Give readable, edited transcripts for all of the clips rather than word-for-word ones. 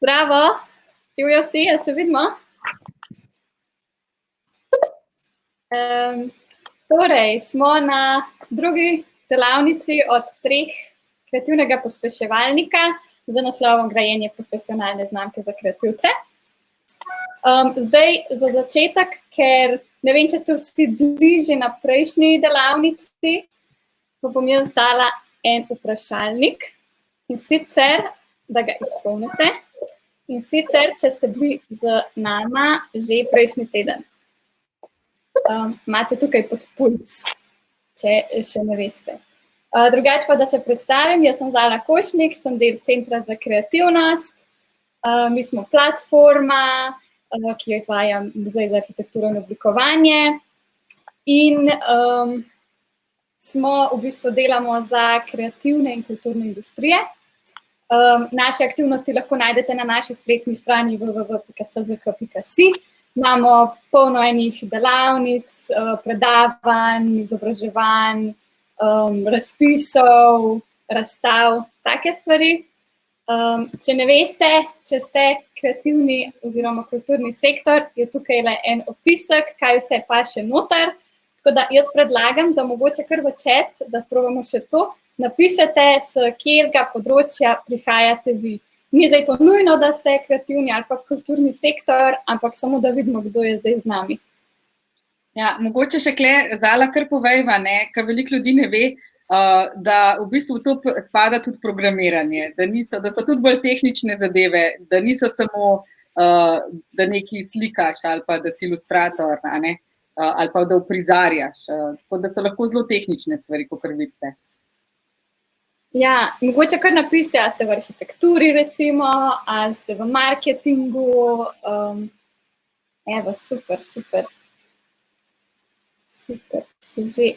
Zdravo, živijo vsi, a se vidimo? Torej, smo na drugi delavnici od 3 kreativnega pospeševalnika za naslovom Grajenje profesionalne znamke za kreativce. Zdaj za začetek, ker ne vem, če ste vsi bili že na prejšnji delavnici, bom jaz dala en vprašalnik in sicer, da ga izpolnite. In sicer, če ste bili z nama že prejšnji teden. Imate tukaj pod puls, če še ne veste. Drugače pa, da se predstavim, jaz sem Zala Košnik, sem del Centra za kreativnost. Mi smo platforma, ki jo izvaja Muzej za arhitekturo in oblikovanje. In smo v bistvu delamo za kreativne in kulturne industrije. Naše aktivnosti lahko najdete na naši spletni strani www.czk.si. Imamo polno enih delavnic, predavanj, izobraževanj, razpisov, razstav, take stvari. Če ne veste, če ste kreativni oziroma kulturni sektor, je tukaj le en opisek, kaj vse pa še noter. Tako da jaz predlagam, da mogoče kar v chat, da sprobamo še to, napišete, s katerega področja prihajate vi. Ni zdaj to nujno, da ste kreativni ali pa kulturni sektor, ampak samo da vidimo, kdo je zdaj z nami. Ja, mogoče še Zala kar povejva, ker veliko ljudi ne ve, da v bistvu to spada tudi programiranje, da so tudi bolj tehnične zadeve, da niso samo, da nekaj slikaš ali pa da si ilustrator, ali pa da uprizarjaš. Tako da so lahko zelo tehnične stvari, kakor vidite. Ja, mogoče kar napišite, ali ste v arhitekturi recimo, ali ste v marketingu. Evo, super. Super, se že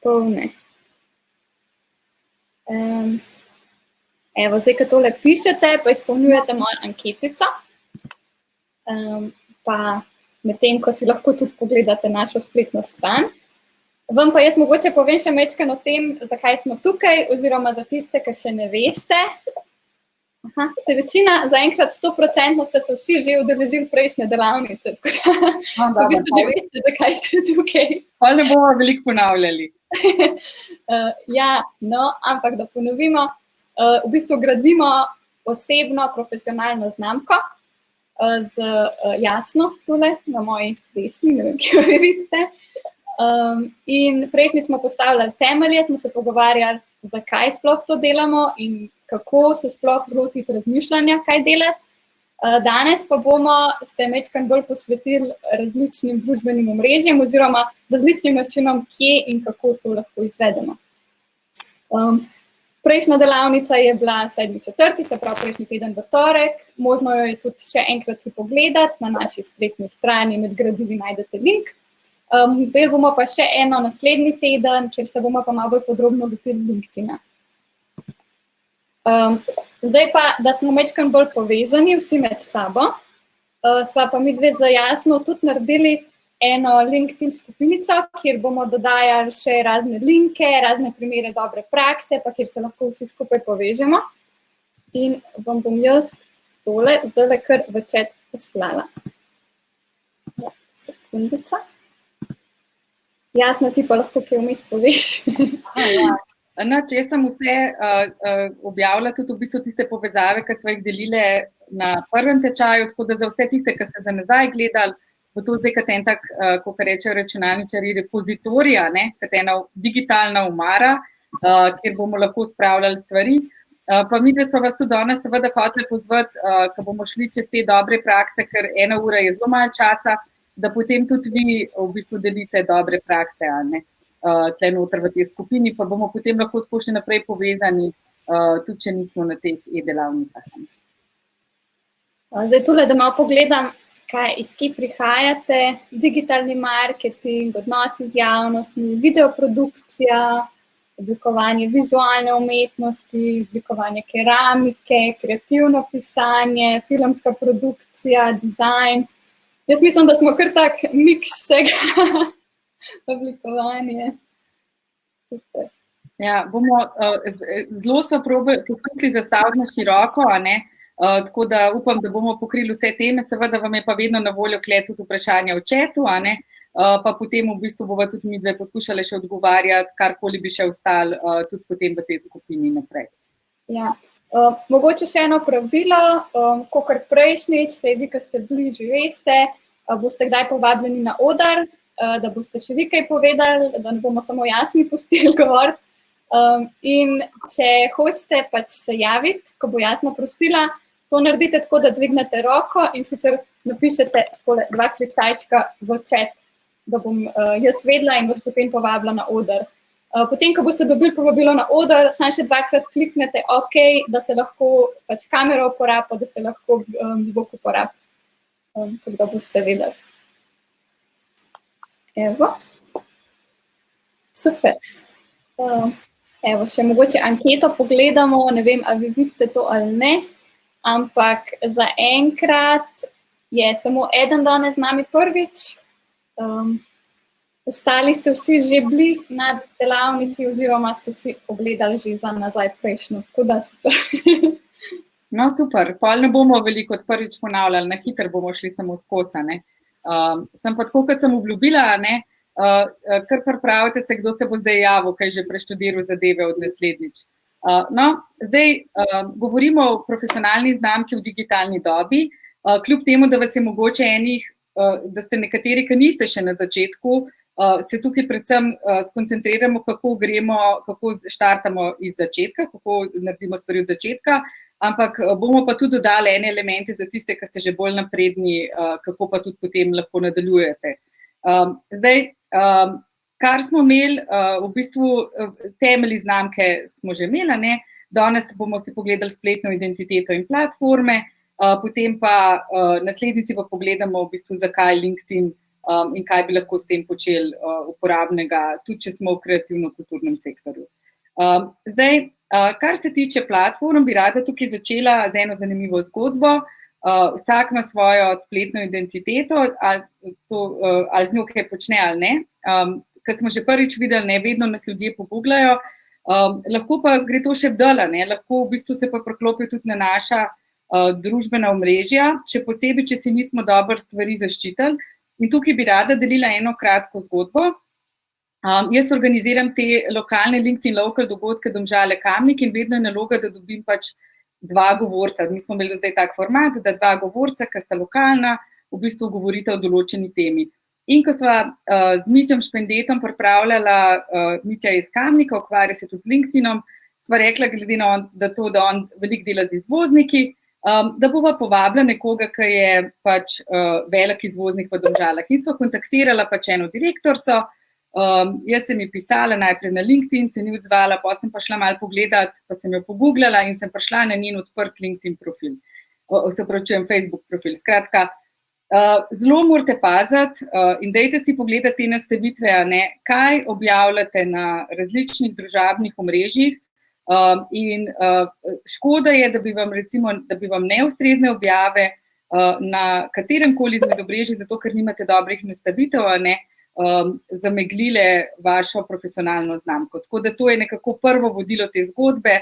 polne. Evo, zdaj, ko tole pišete, pa izpolnjujete mojo anketico. Pa medtem, ko si lahko tudi pogledate našo spletno stran. Vam pa jaz mogoče povem še majčkeno o tem, zakaj smo tukaj, oziroma za tiste, ki še ne veste. Se večina, zaenkrat 100% ste se vsi že udeležili prejšnje delavnice, tako da v bistvu že veste, zakaj ste tukaj. Pa ne bomo veliko ponavljali. Ja, no, ampak da ponovimo, v bistvu gradimo osebno, profesionalno znamko z Jasno tole na moji desni, ne vem, ki jo vidite. In prejšnjič smo postavljali temelje, smo se pogovarjali, zakaj sploh to delamo in kako se sploh lotiti razmišljanja, kaj delati. Danes pa bomo se majčkeno bolj posvetili različnim družbenim omrežjem oziroma različnim načinom, kje in kako to lahko izvedemo. Prejšnja delavnica je bila 7.4., se pravi prejšnji teden v torek. Možno jo je tudi še enkrat si pogledati, na naši spletni strani med gradivi najdete link. Imeli bomo pa še eno naslednji teden, kjer se bomo pa malo bolj podrobno lotili LinkedIna. Zdaj pa, da smo majčkeno bolj povezani vsi med sabo, sva pa mi dve za Jasno tudi naredili eno LinkedIn skupinico, kjer bomo dodajali še razne linke, razne primere dobre prakse, pa kjer se lahko vsi skupaj povežemo. In vam bom jaz tole zdaj kar v chat poslala. Sekundica. Jasno, ti pa lahko kaj vmes poveš. Jaz sem vse objavila, tudi v bistvu tiste povezave, ki smo jih delile na prvem tečaju, tako da za vse tiste, ki ste za nazaj gledali, bo to zdaj kot en tak, kot rečejo računalničarji, repozitorija, kot ena digitalna omara, kjer bomo lahko spravljali stvari. Pa mi, da so vas tudi danes seveda hoteli pozvati, ko bomo šli čez te dobre prakse, ker 1 ura je zelo malo časa, da potem tudi vi v bistvu delite dobre prakse, tle noter v tej skupini, pa bomo potem lahko tako še naprej povezani, tudi če nismo na teh e-delavnicah. Zdaj tole, da malo pogledam, iz kje prihajate, digitalni marketing, odnosi z javnostmi, videoprodukcija, oblikovanje vizualne umetnosti, oblikovanje keramike, kreativno pisanje, filmska produkcija, dizajn. Jaz mislim, da smo kar tak miks vsega oblikovanje. Super. Ja, bomo zelo smo poskusili zastaviti na široko, tako da upam, da bomo pokrili vse teme, seveda vam je pa vedno na voljo tudi vprašanja v chatu, a ne? Pa potem v bistvu bova tudi mi dve poskušali še odgovarjati, karkoli bi še ostalo tudi potem v tej skupini naprej. Ja. Mogoče še eno pravilo, kakor prejšnjič, saj vi, ki ste bili, že veste, boste kdaj povabljeni na oder, da boste še vi kaj povedali, da ne bomo samo jasni pustili govoriti. In če hočete pač se javiti, ko bo jasno prosila, to naredite tako, da dvignete roko in sicer napišete takole 2 klicajčka v chat, da bom jaz vedela in vas potem povabila na oder. Potem, ko boste dobili povabilo na oder, samo še 2-krat kliknete OK, da se lahko pač kamero uporabi, da se lahko zvok uporabi. Tako da boste vedeli. Evo. Super. Evo, še mogoče anketo pogledamo, ne vem, ali vi vidite to ali ne, ampak zaenkrat je samo eden danes z nami prvič. Ostali ste vsi že bili na delavnici oziroma ste si pogledali že za nazaj prejšnjo, tako da super. No, super, pol ne bomo veliko od prvič ponavljali, na hitro bomo šli samo skozi, ne. Sem pa tako, kot sem obljubila, ne, kar pripravite se, kdo se bo zdaj javil, kaj že preštudiral zadeve od naslednjič. No, zdaj govorimo o profesionalni znamki v digitalni dobi, kljub temu, da vas je mogoče enih, da ste nekateri, ki niste še na začetku, se tukaj predvsem skoncentriramo, kako štartamo iz začetka, kako naredimo stvari od začetka, ampak bomo pa tudi dodali ene elemente za tiste, ki ste že bolj napredni, kako pa tudi potem lahko nadaljujete. Zdaj, kar smo imeli, v bistvu temelji znamke smo že imeli, ne? Danes bomo si pogledali spletno identiteto in platforme, potem pa naslednjici pa pogledamo v bistvu, zakaj LinkedIn in kaj bi lahko s tem počeli uporabnega, tudi če smo v kreativno-kulturnem sektorju. Zdaj, kar se tiče platform, bi rada tukaj začela z eno zanimivo zgodbo. Vsak ima svojo spletno identiteto, ali z njo kaj počne ali ne. Kot smo že prvič videli, ne vedno nas ljudje poguglajo, lahko pa gre to še dlje, ne, lahko v bistvu se pa priklopi tudi na naša družbena omrežja, še posebej, če si nismo dobro stvari zaščitili. In tukaj bi rada delila eno kratko zgodbo. Jaz organiziram te lokalne LinkedIn Local dogodke Domžale Kamnik in vedno je naloga, da dobim pač 2 govorca. Mi smo imeli zdaj tak format, da 2 govorca, ki sta lokalna, v bistvu govorita o določeni temi. In ko sva z Mitjom Špendetom pripravljala, Mitja je iz Kamnika, ukvarja se tudi z LinkedInom, sva rekla, glede na da on veliko dela z izvozniki, da bova povabila nekoga, ki je pač velik izvoznik v Domžalah. In sva kontaktirala pač eno direktorico, jaz sem ji pisala najprej na LinkedIn, se ni odzvala, potem sem pa šla malo pogledat, pa sem jo pogooglala in sem prišla na njen odprt LinkedIn profil, Facebook profil. Skratka, zelo morate paziti in dajte si pogledati te nastavitve, ne, kaj objavljate na različnih družabnih omrežjih. In škoda je, da bi vam neustrezne objave na kateremkoli izmed omrežij, zato ker nimate dobrih nastavitev, ne, zameglile vašo profesionalno znamko. Tako da to je nekako prvo vodilo te zgodbe,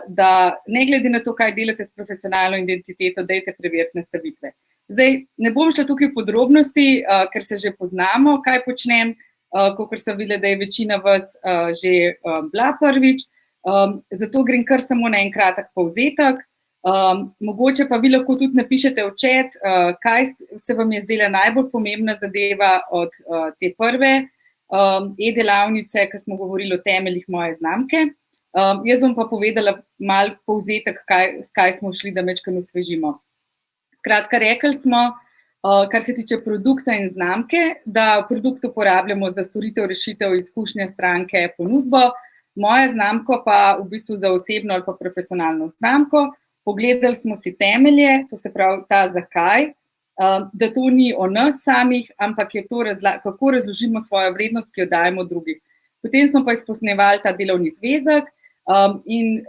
da ne glede na to, kaj delate s profesionalno identiteto, dajte preveriti nastavitve. Zdaj, ne bom šla tukaj v podrobnosti, ker se že poznamo, kaj počnem, kakor sem videla, da je večina vas že bila prvič. Zato grem kar samo na en kratek povzetek. Mogoče pa vi lahko tudi napišete v chat, kaj se vam je zdela najbolj pomembna zadeva od te prve e-delavnice, ki smo govorili o temeljih moje znamke. Jaz bom pa povedala malo povzetek, s kaj smo šli, da majčkeno osvežimo. Skratka, rekli smo, kar se tiče produkta in znamke, da produkt uporabljamo za storitev, rešitev, izkušnje stranke, ponudbo, moja znamko pa v bistvu za osebno ali pa profesionalno znamko. Pogledali smo si temelje, to se pravi ta zakaj, da to ni o nas samih, ampak je to kako razložimo svojo vrednost, ki jo dajemo drugih. Potem smo pa izpolnjevali ta delovni zvezek in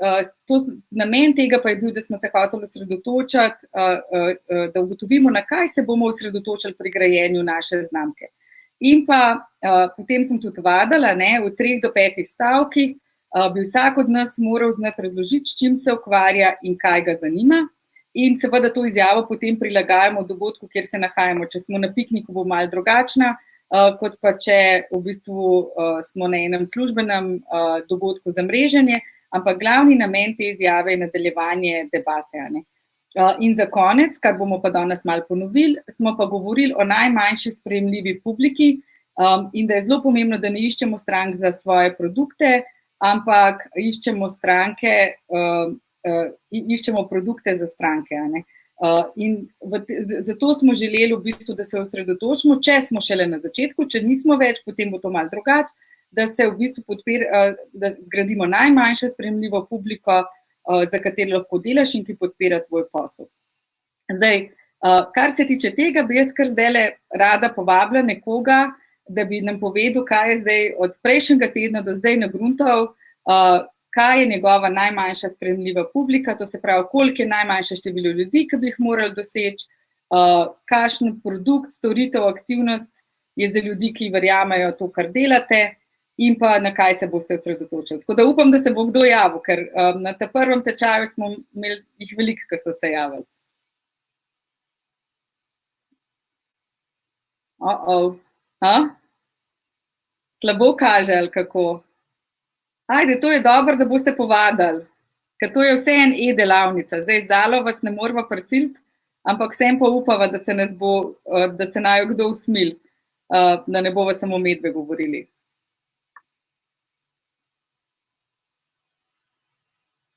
namen tega pa je bil, da smo se hoteli osredotočiti, da ugotovimo, na kaj se bomo osredotočili pri grajenju naše znamke. In pa potem sem tudi vadila, ne, v 3 do 5 stavkih bi vsak od nas moral znati razložiti, s čim se ukvarja in kaj ga zanima. in seveda to izjavo potem prilagajamo dogodku, kjer se nahajamo. Če smo na pikniku, bo malo drugačna, kot pa če v bistvu smo na enem službenem dogodku za mreženje, ampak glavni namen te izjave je nadaljevanje debate. In za konec, kar bomo pa danes malo ponovili, smo pa govorili o najmanjši sprejemljivi publiki in da je zelo pomembno, da ne iščemo strank za svoje produkte, ampak iščemo produkte za stranke. In zato smo želeli v bistvu, da se osredotočimo, če smo šele na začetku, če nismo več, potem bo to malo drugače, da se v bistvu da zgradimo najmanjšo sprejemljivo publiko, za katero lahko delaš in ki podpira tvoj posel. Zdaj, kar se tiče tega, bi jaz kar zdajle rada povabila nekoga, da bi nam povedal, kaj je zdaj od prejšnjega tedna do zdaj nagruntal, kaj je njegova najmanjša sprejemljiva publika, to se pravi, koliko je najmanjše število ljudi, ki bi jih morali doseči, kakšen produkt, storitev, aktivnost je za ljudi, ki verjamejo to, kar delate, in pa na kaj se boste osredotočili. Tako da upam, da se bo kdo javil, ker na ta prvem tečaju smo imeli jih veliko, ki so se javili. Slabo kaže, ali kako? Ajde, to je dobro, da boste povadili, ker to je vse en e-delavnica. Zdaj, Zalo vas ne moramo prisiliti, ampak vsem pa upava, da se naj kdo usmili, da ne bova samo medve govorili.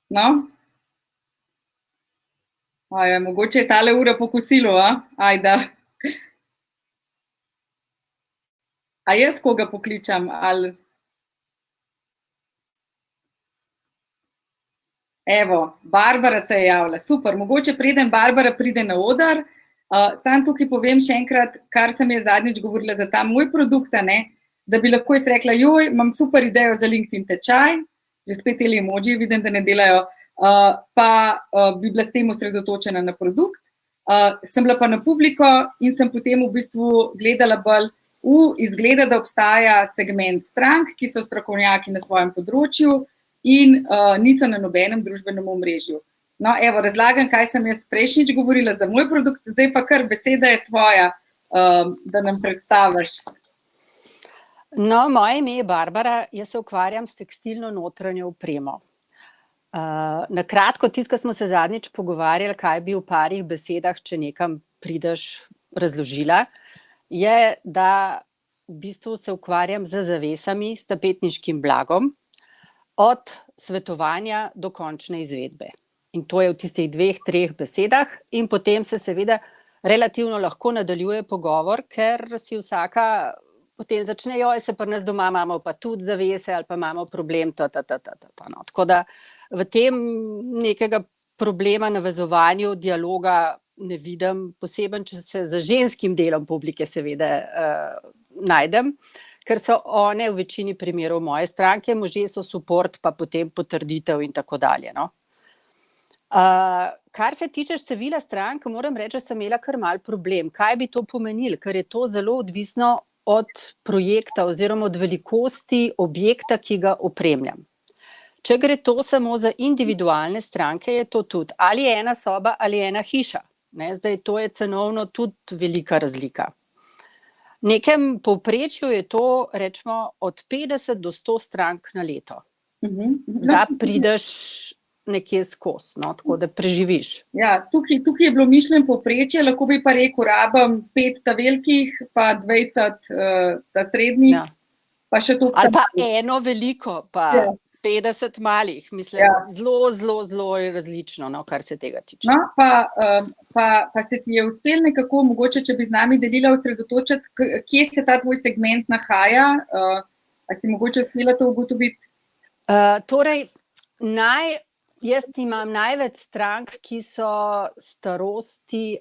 No? Mogoče je tale ura po kosilu, Ajda. A jaz koga pokličam, ali... Evo, Barbara se je javila, super, mogoče preden Barbara pride na oder, sam tukaj povem še enkrat, kar sem je zadnjič govorila za ta moj produkt, da bi lahko jaz rekla, joj, imam super idejo za LinkedIn tečaj, že spet te emoji, vidim, da ne delajo, pa bi bila s tem osredotočena na produkt, sem bila pa na publiko in sem potem v bistvu gledala bolj izgleda, da obstaja segment strank, ki so strokovnjaki na svojem področju, in niso na nobenem družbenem omrežju. No, evo, razlagam, kaj sem jaz prejšnjič govorila za moj produkt, zdaj pa kar beseda je tvoja, da nam predstaviš. No, moje ime je Barbara, jaz se ukvarjam s tekstilno notranjo opremo. Na kratko, tisto, ko smo se zadnjič pogovarjali, kaj bi v parih besedah, če nekam prideš, razložila, je, da v bistvu se ukvarjam z zavesami, s tapetniškim blagom, od svetovanja do končne izvedbe. In to je v tistih 2-3 besedah in potem se seveda relativno lahko nadaljuje pogovor, ker si vsaka potem začne, joj, se pri nas doma imamo pa tudi zavese ali pa imamo problem, no. Tako da v tem nekega problema navezovanju dialoga ne vidim, poseben, če se za ženskim delom publike seveda najdem, ker so one v večini primerov moje stranke, možje so suport, pa potem potrditev in tako dalje. No. Kar se tiče števila strank, moram reči, da sem imela kar mal problem. Kaj bi to pomenilo? Ker je to zelo odvisno od projekta oziroma od velikosti objekta, ki ga opremljam. Če gre to samo za individualne stranke, je to tudi ali ena soba ali ena hiša. Zdaj, to je cenovno tudi velika razlika. V nekem povprečju je to, rečemo, od 50 do 100 strank na leto. Da prideš nekje skozi, no, tako da preživiš. Ja, tukaj je bilo mišljeno povprečje, lahko bi pa rekel, rabim 5 ta velikih, pa 20 ta srednjih, ja. Pa še to. Ali pa eno veliko, pa ja. 50 malih, mislim, ja. Zelo je različno, no, kar se tega tiče. No, pa se ti je uspel nekako, mogoče, če bi z nami delila osredotočiti, kje se ta tvoj segment nahaja, a si mogoče uspela to ugotoviti? Torej, jaz imam največ strank, ki so starosti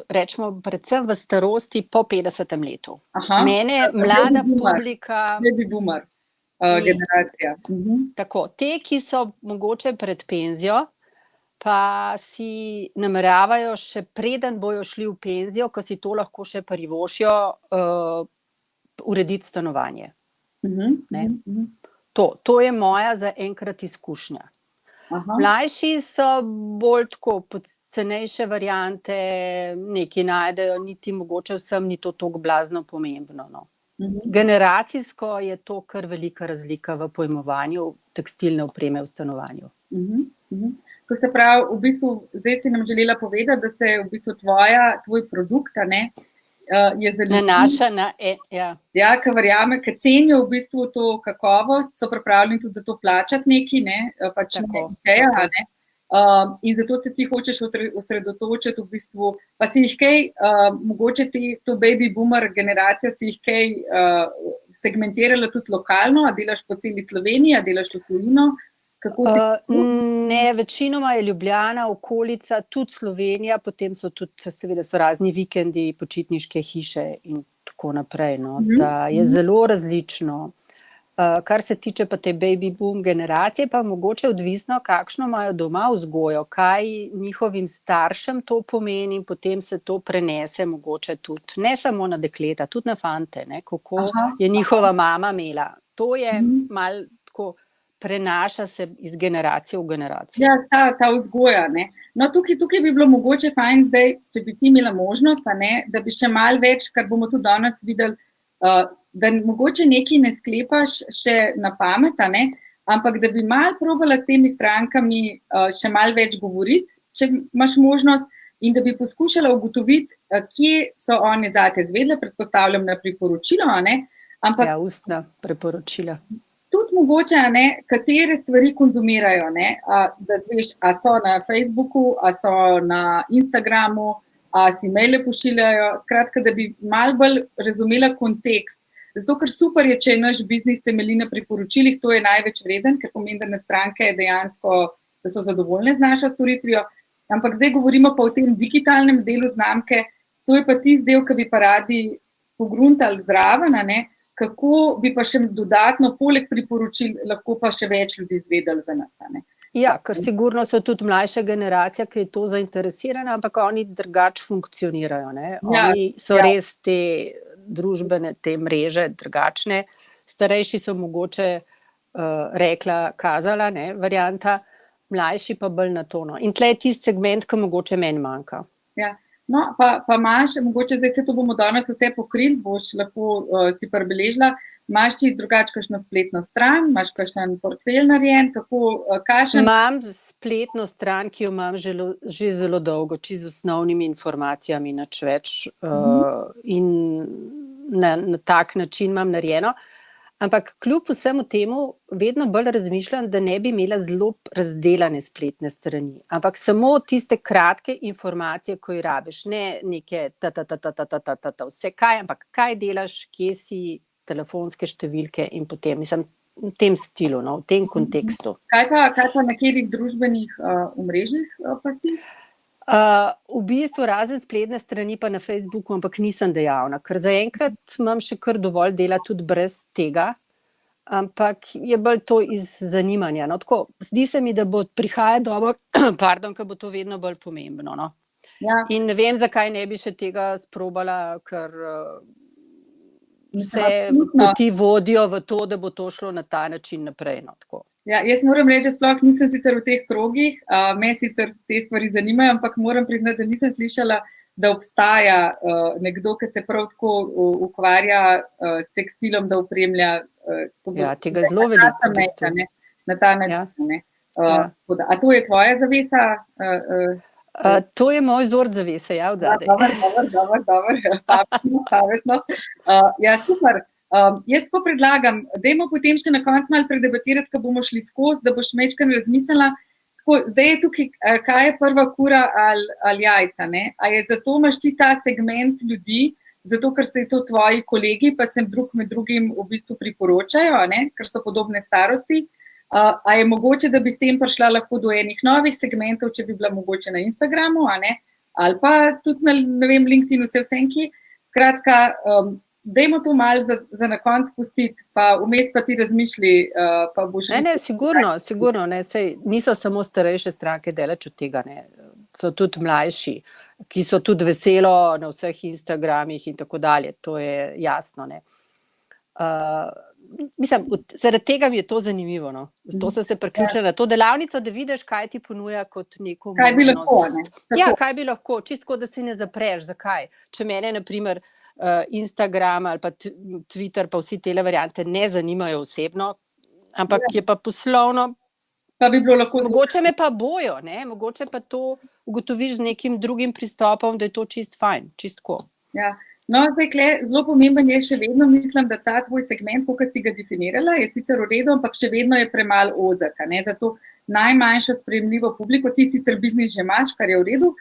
rečemo, predvsem v starosti po 50. letu. Aha, mene mlada publika... Baby boomer. Generacija. Tako, te, ki so mogoče pred penzijo, pa si nameravajo še preden bojo šli v penzijo, ko si to lahko še privoščijo, urediti stanovanje. To je moja zaenkrat izkušnja. Aha. Mlajši so bolj tako cenejše variante, nekaj najdejo, niti mogoče vsem ni to toliko blazno pomembno. No. Generacijsko je to kar velika razlika v pojmovanju tekstilne opreme v stanovanju. To se pravi, v bistvu, zdaj si nam želela povedati, da se v bistvu tvoj produkt, ne, je za ljudi. Nanaša na, ja. Ja, ki verjame, ki cenijo v bistvu to kakovost, so pripravljeni tudi za to plačati neki, ne, pač Tako, nekaj, tako. ne. In zato se ti hočeš osredotočiti v bistvu, pa si jih kaj, mogoče to baby boomer generacijo si jih kaj segmentirala tudi lokalno, a delaš po celi Sloveniji, a delaš v tujino? Ne, večinoma je Ljubljana, okolica, tudi Slovenija, potem so tudi seveda so razni vikendi, počitniške hiše in tako naprej. No, da je zelo različno. Kar se tiče pa te baby boom generacije, pa mogoče odvisno, kakšno imajo doma vzgojo, kaj njihovim staršem to pomeni, in potem se to prenese mogoče tudi, ne samo na dekleta, tudi na fante, ne, kako je njihova mama imela. To je malo tako, prenaša se iz generacije v generacijo. Ja, ta vzgoja, ne. No, tukaj bi bilo mogoče fajn zdaj, če bi ti imela možnost, ne, da bi še malo več, kar bomo tudi danes videli, da mogoče nekaj ne sklepaš še na pamet, ne, ampak da bi malo probala s temi strankami še malo več govoriti, če imaš možnost, in da bi poskušala ugotoviti, kje so oni zate izvedle, predpostavljam na priporočilo, ne, ampak ja, ustna priporočila. Tudi mogoče, ne, katere stvari konzumirajo, ne, da veš, a so na Facebooku, a so na Instagramu, a si maile pošiljajo, skratka, da bi malo bolj razumela kontekst. Zato, ker super je, če naš biznis temelji na priporočilih, to je največ vreden, ker pomeni, da na stranke dejansko, da so zadovoljne z našo storitvijo, ampak zdaj govorimo pa o tem digitalnem delu znamke, to je pa tisti del, ki bi pa radi pogruntali zraven, ne, kako bi pa še dodatno, poleg priporočil, lahko pa še več ljudi izvedeli za nas, ne. Ja, ker sigurno so tudi mlajša generacija, ki je to zainteresirana, ampak oni drugače funkcionirajo, ne. Oni so res te družbene, te mreže drugačne. Starejši so mogoče rekla, kazala, ne, varianta, mlajši pa bolj na to, no. In tle je tisti segment, ki mogoče meni manjka. Ja. No, pa imaš, mogoče zdaj se to bomo danes vse pokrili, boš lahko si prebeležila, imaš ti drugače kakšno spletno stran, imaš kakšen portfelj narejen, kakšen? Imam spletno stran, ki jo imam že zelo dolgo, čisto z osnovnimi informacijami, nič več, in na tak način imam narejeno. Ampak kljub vsemu temu vedno bolj razmišljam, da ne bi imela zelo razdelane spletne strani, ampak samo tiste kratke informacije, ko jih rabiš, ne neke vse kaj, ampak kaj delaš, kje si, telefonske številke in potem, mislim, v tem stilu, no, v tem kontekstu. Kaj pa na katerih družbenih omrežjih pa si? V bistvu razen spletne strani pa na Facebooku, ampak nisem dejavna, ker zaenkrat imam še kar dovolj dela tudi brez tega, ampak je bolj to iz zanimanja. No, tako, zdi se mi, da prihaja doba, ko bo to vedno bolj pomembno. No. Ja. In ne vem, zakaj ne bi še tega sprobala, ker vse poti vodijo v to, da bo to šlo na ta način naprej. No, tako. Ja, jaz moram reči, da sploh nisem sicer v teh krogih, me sicer te stvari zanimajo, ampak moram priznati, da nisem slišala, da obstaja nekdo, ki se prav tako ukvarja s tekstilom, da opremlja. Ja, tega zelo veliko. Na ta način. A to je tvoja zavesa? To je moj vzor zavese, ja, od zadaj. Dobro, pametno. Ja, super. Jaz tako predlagam, dajmo potem še na koncu malo predebatirati, ko bomo šli skozi, da boš majčkeno razmislila. Tako, zdaj je tukaj, kaj je prva kura ali jajca, ne? A je zato imaš ti ta segment ljudi, zato ker so to tvoji kolegi, pa se med drugim v bistvu priporočajo, ne? Ker so podobne starosti. A je mogoče, da bi s tem prišla lahko do enih novih segmentov, če bi bila mogoče na Instagramu, a ne? Ali pa tudi na, ne vem, LinkedInu, vsemki. Skratka, dajmo to malo za na konc pustiti, pa vmes pa ti razmišlji, pa boš... Ne, sigurno, ne, sej niso samo starejše stranke daleč od tega, ne, so tudi mlajši, ki so tudi veselo na vseh Instagramih in tako dalje, to je jasno, ne. mislim, zaradi tega mi je to zanimivo. No. Zato sem se priključila na to delavnico, da vidiš, kaj ti ponuja kot neko Kaj bi možnost. lahko, ne? Tako. Ja, kaj bi lahko, čisto da si ne zapreš. Zakaj? Če mene, na primer, Instagram ali pa Twitter, pa vsi tele variante ne zanimajo osebno, ampak je pa poslovno, Pa bi bilo lahko mogoče me pa bojo, ne? Mogoče pa to ugotoviš z nekim drugim pristopom, da je to čist fajn, čistko. Ja. No, zdaj, zelo pomemben je še vedno, mislim, da ta tvoj segment, kako si ga definirala, je sicer v redu, ampak še vedno je premalo ozek. Zato najmanjšo sprejemljivo publiko, ti sicer biznis že imaš, kar je v redu,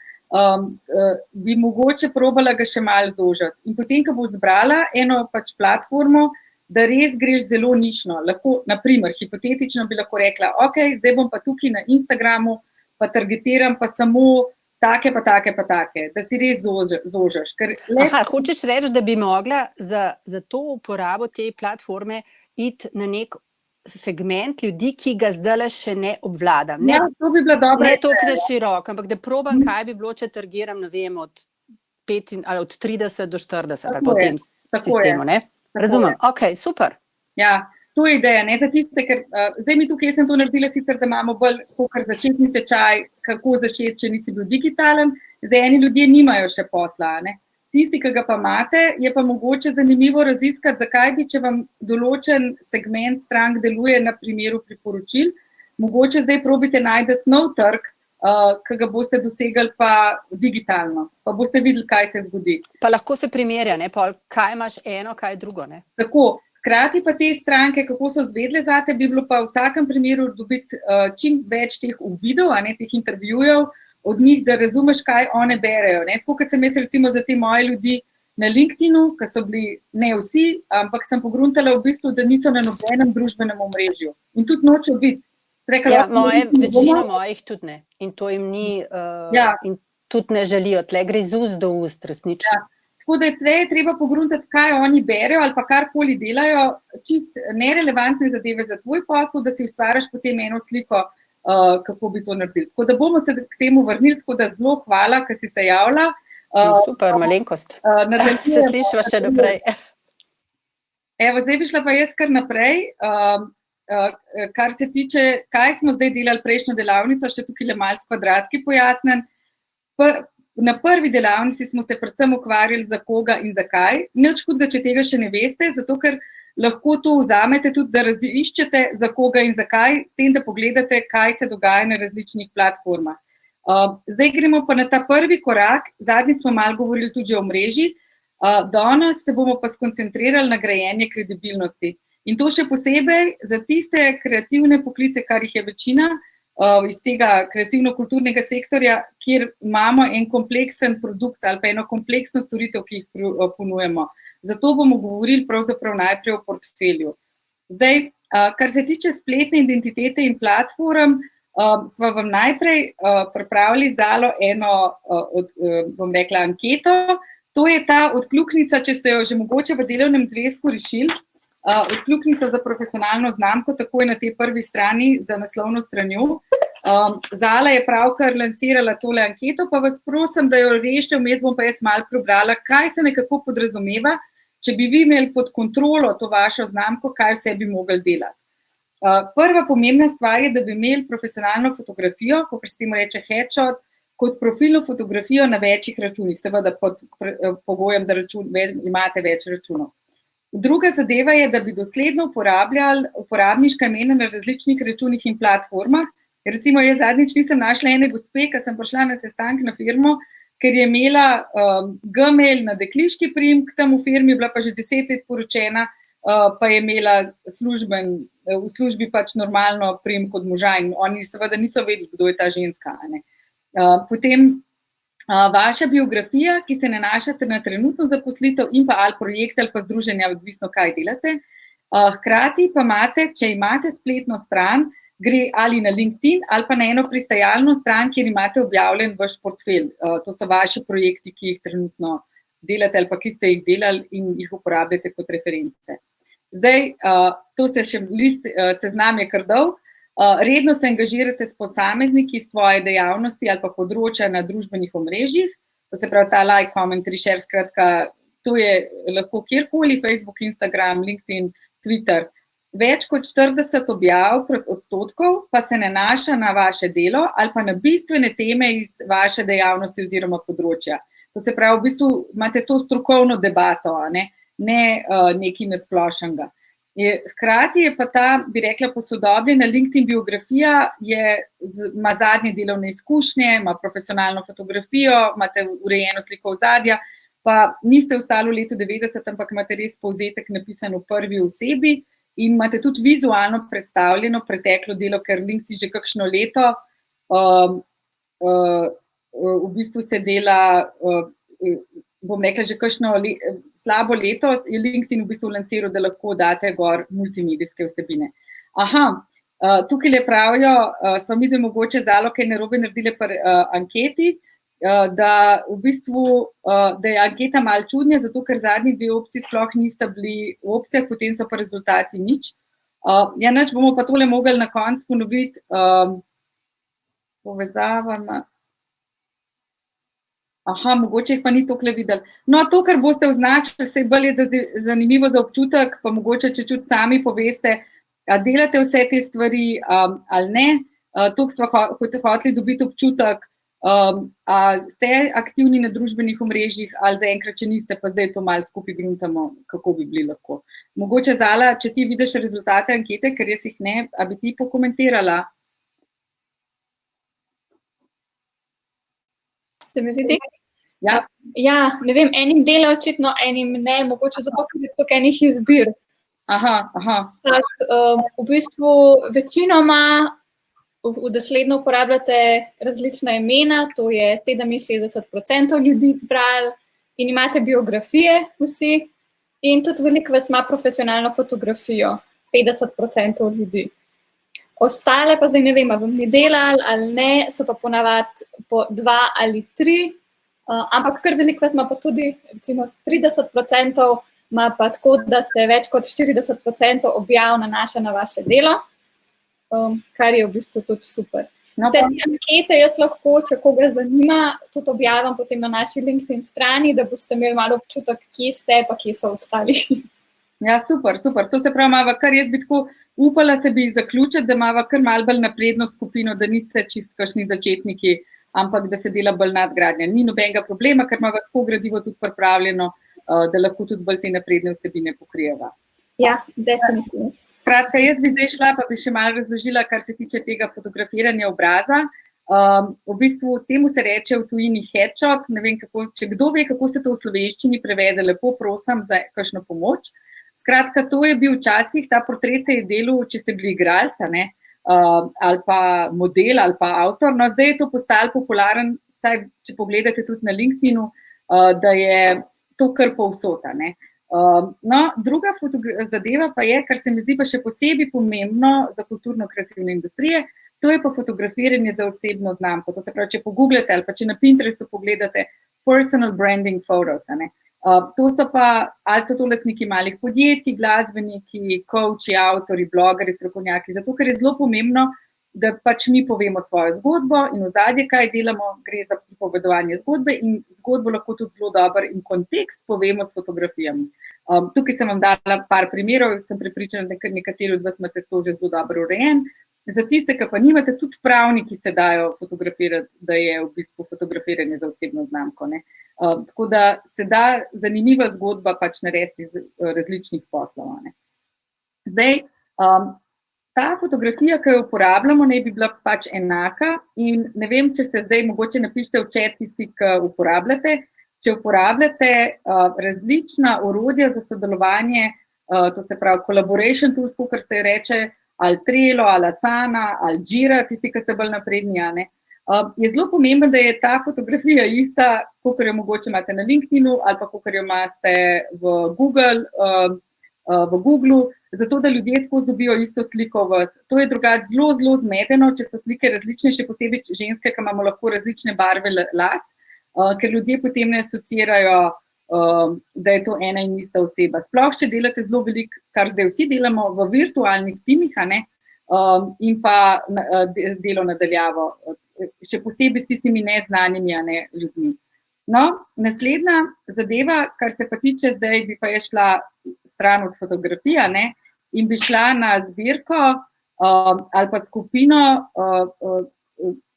bi mogoče probala ga še malo zožati. In potem, ko bo zbrala eno pač platformo, da res greš zelo nišno. Lahko, naprimer, hipotetično bi lahko rekla, ok, zdaj bom pa tukaj na Instagramu, pa targetiram pa samo take, pa take, pa take, da si res zožaš. Aha, hočeš reči, da bi mogla za to uporabo te platforme iti na nek segment ljudi, ki ga zdaj še ne obvladam. Ja, to bi bila dobra. Ne toliko široko, ampak da probam, kaj bi bilo, če targiram, ne vem, od 30 do 40 ali pa v tem sistemu, ne? Razumem, ok, super. Ja, to je ideja, ne za tiste, ker zdaj mi tukaj sem to naredila sicer, da imamo bolj kakor začetni tečaj, kako začeti, če nisi bil digitalen, zdaj eni ljudje nimajo še posla, ne. Tisti, ki ga pa imate, je pa mogoče zanimivo raziskati, zakaj bi, če vam določen segment strank deluje na primeru priporočil, mogoče zdaj probite najti nov trg, ki ga boste dosegali pa digitalno, pa boste videli, kaj se zgodi. Pa lahko se primerja, ne, Pol, kaj imaš eno, kaj drugo, ne? Tako, hkrati pa te stranke, kako so zvedle zate, bi bilo pa v vsakem primeru dobiti čim več teh uvidov, teh intervjujev od njih, da razumeš, kaj one berejo. Tako kot sem jaz recimo za te moje ljudi na LinkedInu, ki so bili ne vsi, ampak sem pogruntala v bistvu, da niso na nobenem družbenem omrežju. In tudi nočejo biti. Ja, večino mojih tudi ne. In to jim ni, in tudi ne želijo. Tle gre z ust do ust, resnično. Ja. Tako da je treba pogruntati, kaj oni berejo ali pa karkoli delajo, čist nerelevantne zadeve za tvoj posel, da si ustvariš potem eno sliko, kako bi to naredili. Tako da bomo se k temu vrnili, tako da zelo hvala, ker si se javila. Super, malenkost. Se slišva še naprej. Evo, zdaj bi šla pa jaz kar naprej. Kar se tiče, kaj smo zdaj delali prejšnjo delavnico, še tukaj le malo s kvadratki pojasnem. Na prvi delavnici smo se predvsem ukvarjali za koga in zakaj. Nič hudega, če tega še ne veste, zato ker lahko to vzamete tudi, da raziščete za koga in zakaj, s tem, da pogledate, kaj se dogaja na različnih platformah. Zdaj gremo pa na ta prvi korak, zadnjič smo malo govorili tudi o mreži, danes se bomo pa skoncentrirali na grajenje kredibilnosti. In to še posebej za tiste kreativne poklice, kar jih je večina iz tega kreativno-kulturnega sektorja, kjer imamo en kompleksen produkt ali pa eno kompleksno storitev, ki jih ponujemo. Zato bomo govorili pravzaprav najprej o portfelju. Zdaj, kar se tiče spletne identitete in platform, smo vam najprej pripravili zdalo eno, bom rekla, anketo. To je ta odkljuknica, če ste jo že mogoče v delovnem zvezku rešili, odkljuknica za profesionalno znamko, tako je na tej prvi strani za naslovno stranjo. Zala je pravkar lansirala tole anketo, pa vas prosim, da jo rešite, vmes bom pa jaz malo prebrala, kaj se nekako podrazumeva, če bi vi imeli pod kontrolo to vašo znamko, kaj vse bi mogli delati. Prva pomembna stvar je, da bi imeli profesionalno fotografijo, kot se temu reče headshot, kot profilno fotografijo na večjih računih, seveda pod pogojem, da imate več računov. Druga zadeva je, da bi dosledno uporabljali uporabniška imena na različnih računih in platformah. Recimo, jaz zadnjič nisem našla ene gospe, ki sem prišla na sestanek na firmo, ker je imela Gmail na dekliški priimek, tam v firmi je bila pa že 10 let poročena, pa je imela v službi pač normalno priimek od moža in oni seveda niso vedeli, kdo je ta ženska. Potem vaša biografija, ki se nanašate na trenutno zaposlitev in pa ali projekt ali pa združenja, odvisno kaj delate. Hkrati pa imate, če imate spletno stran, gre ali na LinkedIn ali pa na eno pristajalno stran, kjer imate objavljen vaš portfelj. To so vaši projekti, ki jih trenutno delate ali pa ki ste jih delali in jih uporabljate kot reference. Zdaj, to seznam je kar dolg. Redno se angažirate s posamezniki iz tvoje dejavnosti ali pa področja na družbenih omrežjih, to se pravi ta like, comment, reshare, skratka, to je lahko kjerkoli, Facebook, Instagram, LinkedIn, Twitter, več kot 40 objav odstotkov pa se nanaša na vaše delo ali pa na bistvene teme iz vaše dejavnosti oziroma področja. To se pravi, v bistvu imate to strokovno debato, ne nekaj nasplošnega. Hkrati je pa ta, bi rekla, posodobljena LinkedIn biografija, ima zadnje delovne izkušnje, ima profesionalno fotografijo, imate urejeno sliko ozadja, pa niste ostali v letu 90, ampak imate res povzetek napisan v prvi osebi in imate tudi vizualno predstavljeno preteklo delo, ker LinkedIn že kakšno leto v bistvu se dela, bom rekla, že kakšno slabo leto je LinkedIn v bistvu lansiral, da lahko date gor multimedijske vsebine. Tukaj le pravijo, smo mi, da mogoče Zalo kaj narobe naredili pri anketi, da v bistvu, da je anketa malo čudna, zato ker zadnji dve opciji sploh nista bili v opcijah, potem so pa rezultati nič. Nič, bomo pa tole mogli na koncu ponoviti povezavama. Mogoče jih pa ni toliko videli. No, to, kar boste označili, se bolj je zanimivo za občutek, pa mogoče, če čut sami poveste, delate vse te stvari ali ne, toliko smo hoteli dobiti občutek, ste aktivni na družbenih omrežjih ali zaenkrat, če niste, pa zdaj to malo skupaj gruntamo, kako bi bili lahko. Mogoče, Zala, če ti vidiš rezultate ankete, ker jaz jih ne, a bi ti pokomentirala? Se mi vidi? Ja. Ja, ne vem, enim dela očitno, enim ne, mogoče zato, ker je toliko enih izbir. V bistvu večinoma dosledno uporabljate različna imena, to je 67% ljudi izbrali in imate biografije vsi in tudi veliko vas ima profesionalno fotografijo, 50% ljudi. Ostale pa zdaj ne vem, vam ni delali ali ne, so pa ponavadi po 2 ali 3, ampak kar veliko vas ima pa tudi, recimo 30% ima pa tako, da se več kot 40% objav nanaša na vaše delo, kar je v bistvu tudi super. Vse te ankete jaz lahko, če koga zanima, tudi objavim potem na naši LinkedIn strani, da boste imeli malo občutek, kje ste, pa kje so ostali. Ja, super. To se pravi, imava kar jaz bi tako upala se bi zaključiti, da imava kar malo bolj napredno skupino, da niste čisto kakšni začetniki, ampak da se dela bolj nadgradnja. Ni nobenega problema, ker imava tako gradivo tudi pripravljeno, da lahko tudi bolj te napredne vsebine pokrijeva. Ja, definitivno. Skratka, jaz bi zdaj šla, pa bi še malo razložila, kar se tiče tega fotografiranja obraza. V bistvu temu se reče v tujini headshot, ne vem, če kdo ve, kako se to v slovenščini prevede, lepo prosim za kakšno pomoč. Skratka, to je bil včasih, ta portret se je delal, če ste bili igralca, ali pa model, ali pa avtor. No, zdaj je to postalo popularen, saj če pogledate tudi na LinkedInu, da je to kar povsota, ne. No, druga zadeva pa je, kar se mi zdi pa še posebej pomembno za kulturno-kreativne industrije, to je pa fotografiranje za osebno znamko. To se pravi, če pogooglate ali pa če na Pinterestu pogledate personal branding photos, ne. To so pa, ali so to lastniki malih podjetij, glasbeniki, coachi, avtori, blogeri, strokovnjaki, zato ker je zelo pomembno, da pač mi povemo svojo zgodbo in ozadje, kaj delamo, gre za pripovedovanje zgodbe in zgodbo lahko tudi zelo dober in kontekst povemo s fotografijami. Tukaj sem vam dala par primerov, sem prepričana, da nekateri od vas imate to že zelo dobro urejen. Za tiste, ki pa nimate, tudi pravniki se dajo fotografirati, da je v bistvu fotografiranje za osebno znamko, ne. Tako da se da zanimiva zgodba pač narediti iz različnih poslov, ne. Zdaj, ta fotografija, ki jo uporabljamo, naj bi bila pač enaka in ne vem, če ste zdaj, mogoče napišite v chat tisti, ki uporabljate, če uporabljate različna orodja za sodelovanje, to se pravi collaboration tools, kakor se reče, ali Trello, ali Asana, ali Jira, tisti, ki ste bolj napredni, ne. Je zelo pomembno, da je ta fotografija ista, kakor jo mogoče imate na LinkedInu ali pa kakor jo imate v Googlu, zato da ljudje skozi dobijo isto sliko vas. To je drugače zelo, zelo zmedeno, če so slike različne, še posebej ženske, ki imamo lahko različne barve las, ker ljudje potem ne asociirajo, da je to ena in ista oseba. Sploh, če delate zelo veliko, kar zdaj vsi delamo v virtualnih timih, in pa delo nadaljavo, še posebej s tistimi neznanimi ljudmi. No, naslednja zadeva, kar se pa tiče zdaj, bi pa je šla stran od fotografija, in bi šla na zbirko ali pa skupino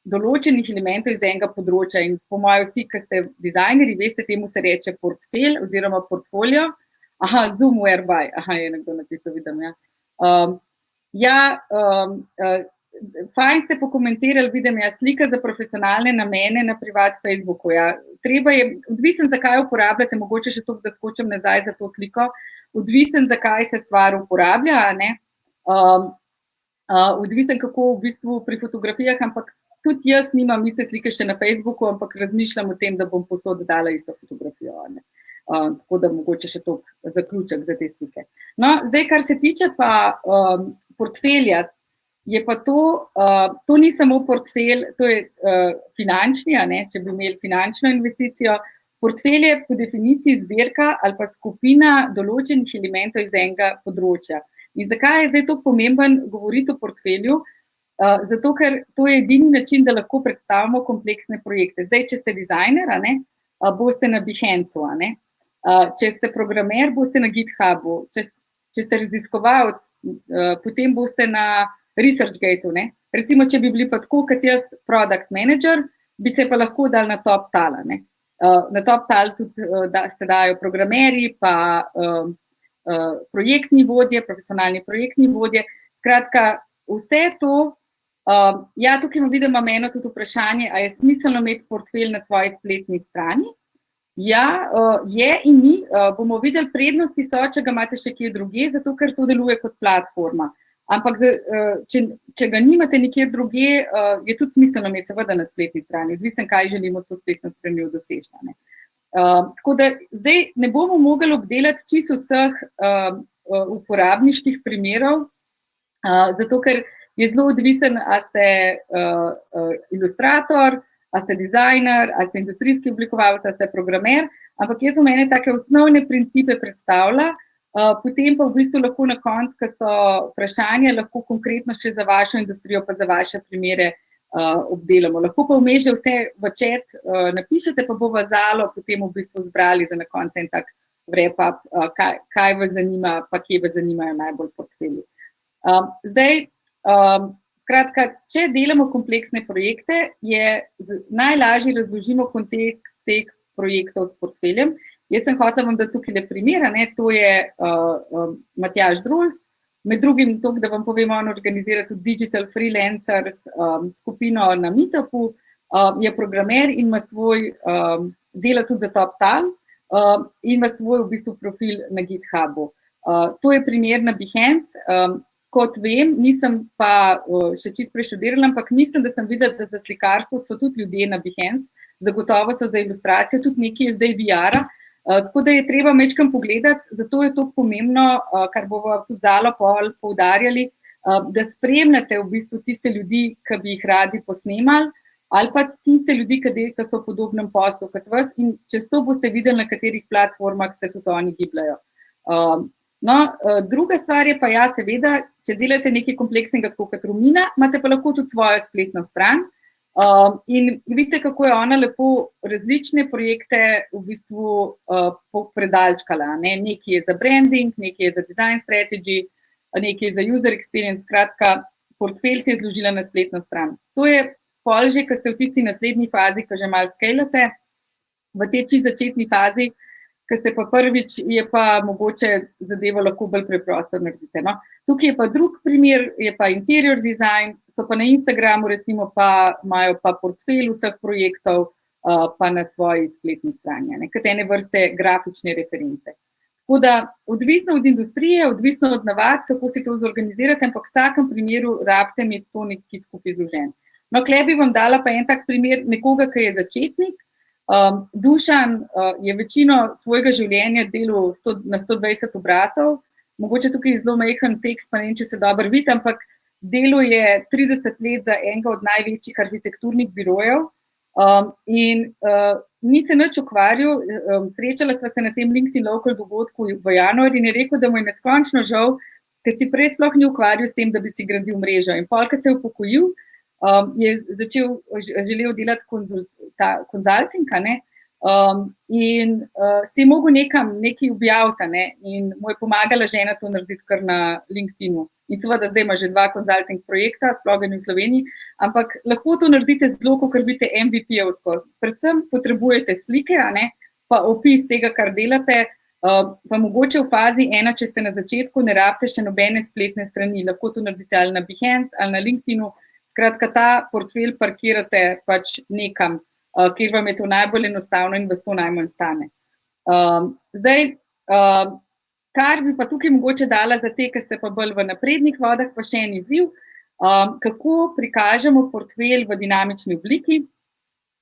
določenih elementov iz enega področja. In po mojem vsi, ki ste dizajnerji, veste, temu se reče portfelj oziroma portfolio. Zoom whereby. Je nekdo napisal, vidim, ja. Fajn ste pokomentirali, vidim, slika za profesionalne namene na privat Facebooku. Treba je, odvisen, zakaj uporabljate, mogoče še to, da skočim nazaj za to sliko, odvisen, zakaj se stvar uporablja, odvisen, kako v bistvu pri fotografijah, ampak tudi jaz nimam iste slike še na Facebooku, ampak razmišljam o tem, da bom posod dala isto fotografijo. Tako da mogoče še to zaključek za te slike. No, zdaj, kar se tiče pa portfelja, je pa to ni samo portfelj, to je finančni, če bi imeli finančno investicijo. Portfelj je po definiciji zbirka ali pa skupina določenih elementov iz enega področja. In zakaj je zdaj to pomemben govoriti o portfelju? Zato, ker to je edini način, da lahko predstavimo kompleksne projekte. Zdaj, če ste dizajner, boste na Behanceu, če ste programer, boste na GitHubu, če ste raziskovalec, potem boste na ResearchGateu. Recimo, če bi bili pa tako, kot jaz, product manager, bi se pa lahko dal na top tal. Na top tal tudi se dajo programeri, pa projektni vodje, profesionalni projektni vodje. Skratka, vse to, tukaj imam eno tudi vprašanje, a je smiselno imeti portfelj na svoji spletni strani? Ja, je in ni. Bomo videli, prednosti so, če ga imate še kje drugje, zato ker to deluje kot platforma. Ampak, če ga nimate nikjer drugje, je tudi smiselno imeti seveda na spletni strani. Odvisen, kaj želimo s to spletno stranjo doseči. Tako da zdaj ne bomo mogli obdelati čisto vseh uporabniških primerov, zato ker je zelo odvisen, a ste ilustrator, a ste dizajner, a ste industrijski oblikovalec, a ste programer, ampak jaz v mene take osnovne principe predstavlja, potem pa v bistvu lahko na koncu, ko so vprašanja, lahko konkretno še za vašo industrijo, pa za vaše primere obdelamo. Lahko pa vmes že vse v chat napišete, pa bo vazalo potem v bistvu zbrali za na koncu en tak wrap-up, kaj vas zanima, pa kje vas zanimajo najbolj portfelji. Zdaj, skratka, če delamo kompleksne projekte, je najlažje razložimo kontekst teh projektov s portfeljem. Jaz sem hotela vam, da tukaj le primera, to je Matjaž Drulc, med drugim to, da vam povem, on organizira tudi Digital Freelancers skupino na Meetupu, je programer in ima svoj, dela tudi za TopTal in ima svoj v bistvu profil na GitHubu. To je primer na Behance. Kot vem, nisem pa še čisto preštudirala, ampak mislim, da sem videla, da za slikarstvo so tudi ljudje na Behance, zagotovo so za ilustracijo, tudi nekaj je zdaj VR-a, tako da je treba mečkam pogledati, zato je to pomembno, kar bomo tudi Zalo poudarjali, da spremljate v bistvu tiste ljudi, ki bi jih radi posnemali, ali pa tiste ljudi, ki so v podobnem poslu kot vas, in čez to boste videli, na katerih platformah se tudi oni gibljajo. Druga stvar je pa seveda, če delate nekaj kompleksnega, tako kot Romina, imate pa lahko tudi svojo spletno stran in vidite, kako je ona lepo različne projekte v bistvu predalčkala. Nekaj je za branding, nekaj je za design strategy, nekaj je za user experience, skratka, portfelj si je zložila na spletno stran. To je pol že, ko ste v tisti naslednji fazi, ko že malo scalate, v tej čisto začetni fazi, ko ste pa prvič, je pa mogoče zadevo lahko bolj preprosto naredite. Tukaj je pa drug primer, je pa interior design, so pa na Instagramu recimo pa imajo pa portfelj vseh projektov pa na svoji spletni strani, kot ene vrste grafične reference. Tako da odvisno od industrije, odvisno od navad, kako si to zorganizirate, ampak v vsakem primeru rabite imeti to nekaj skupaj zložen. Tule bi vam dala pa en tak primer nekoga, ki je začetnik. Dušan je večino svojega življenja delal na 120 obratov, mogoče tukaj je zelo majhen tekst, pa ne vem, če se dobro vidi, ampak delal je 30 let za enega od največjih arhitekturnih birojev in ni se nič ukvarjal, srečala sva se na tem LinkedIn Local dogodku v januarju in je rekel, da mu je neskončno žal, ker si prej sploh ni ukvarjal s tem, da bi si gradil mrežo. In pol, ko se je upokojil, je želel delati konzulting, In si mogel nekaj objaviti, ne? In mu je pomagala žena to narediti kar na LinkedInu. In seveda zdaj ima že 2 consulting projekta, sploh ga ni v Sloveniji, ampak lahko to naredite zelo, kot vidite MVP-ovsko. Predvsem potrebujete slike, a ne? Pa opis tega, kar delate, pa mogoče v fazi 1, če ste na začetku, ne rabite še nobene spletne strani, lahko to naredite ali na Behance ali na LinkedInu. Skratka, ta portfelj parkirate pač nekam, kjer vam je to najbolj enostavno in vas to najmanj stane. Zdaj, kar bi pa tukaj mogoče dala za te, ki ste pa bolj v naprednih vodah, pa še en izziv, kako prikažemo portfelj v dinamični obliki.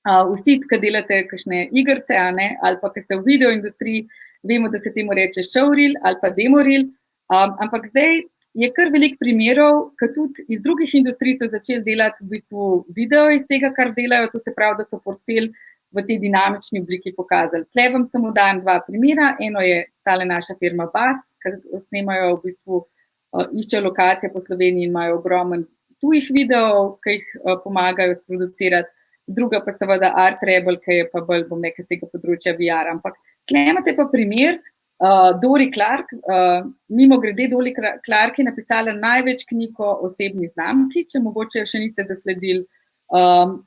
Vsi, ki delate kakšne igrice, ali pa ki ste v videoindustriji, vemo, da se temu reče showreel ali pa demoreel, ampak zdaj je kar veliko primerov, ki tudi iz drugih industrij so začeli delati v bistvu video iz tega, kar delajo, to se pravi, da so portfelj v tej dinamični obliki pokazali. Tle vam samo dajem 2 primera, eno je tale naša firma Bas, ki snemajo v bistvu, iščejo lokacije po Sloveniji in imajo ogromen tujih videov, ki jih pomagajo sproducirati. Druga pa seveda Art Rebel, ki je pa bolj, bom rekel, z tega področja VR. Ampak tle imate pa primer Dori Clark. Mimogrede, Dori Clark je napisala največ knjig o osebni znamki, če mogoče še niste zasledili.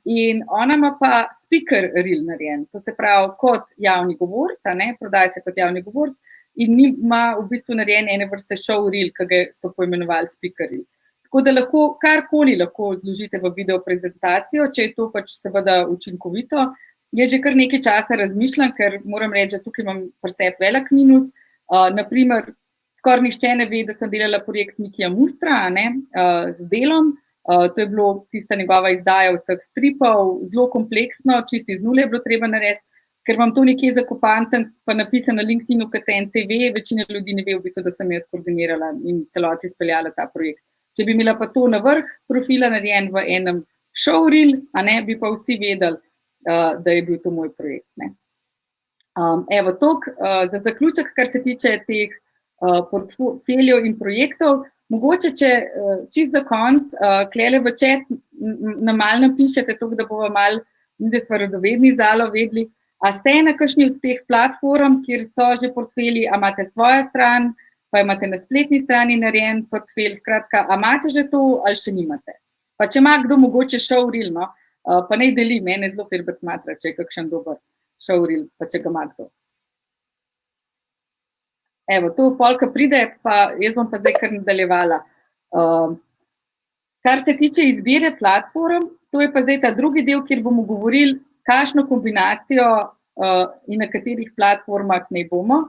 In ona ima pa speaker reel narejen, to se pravi kot javni govorc, prodaja se kot javni govorc in ima v bistvu narejen ene vrste show reel, ki ga so poimenovali speaker reel. Tako da lahko karkoli lahko zložite v video prezentacijo, če je to pač seveda učinkovito. Jaz že kar nekaj časa razmišljam, ker moram reči, da tukaj imam pri sebi velik minus. Naprimer, skoraj nihče ne ve, da sem delala projekt Mikija Mustra, z delom. To je bilo tista njegova izdaja vseh stripov, zelo kompleksno, čisto iz nule je bilo treba narediti, ker imam to nekje zakopan, pa napisano na LinkedInu kot NCV, večina ljudi ne ve v bistvu, da sem jaz koordinirala in celoti izpeljala ta projekt. Če bi imela pa to na vrh profila narejen v enem showreel, bi pa vsi vedeli, da je bil to moj projekt. Evo, toliko za zaključek, kar se tiče teh portfeljev in projektov. Mogoče, če čist za konc, klele v chat nam malo napišete, tako da bomo malo, da smo radovedni zalo vedeli, a ste na kakšni od teh platform, kjer so že portfelji, a imate svojo stran, pa imate na spletni strani narejen portfelj, skratka, a imate že to ali še nimate. Pa če ima kdo mogoče showreel, pa naj deli, mene zelo firbec smatra, če je kakšen dober showreel, pa če ga ima kdo. Evo, to polka pride, pa jaz bom pa zdaj kar nadaljevala. Kar se tiče izbire platform, to je pa zdaj ta drugi del, kjer bomo govorili, kakšno kombinacijo in na katerih platformah naj bomo.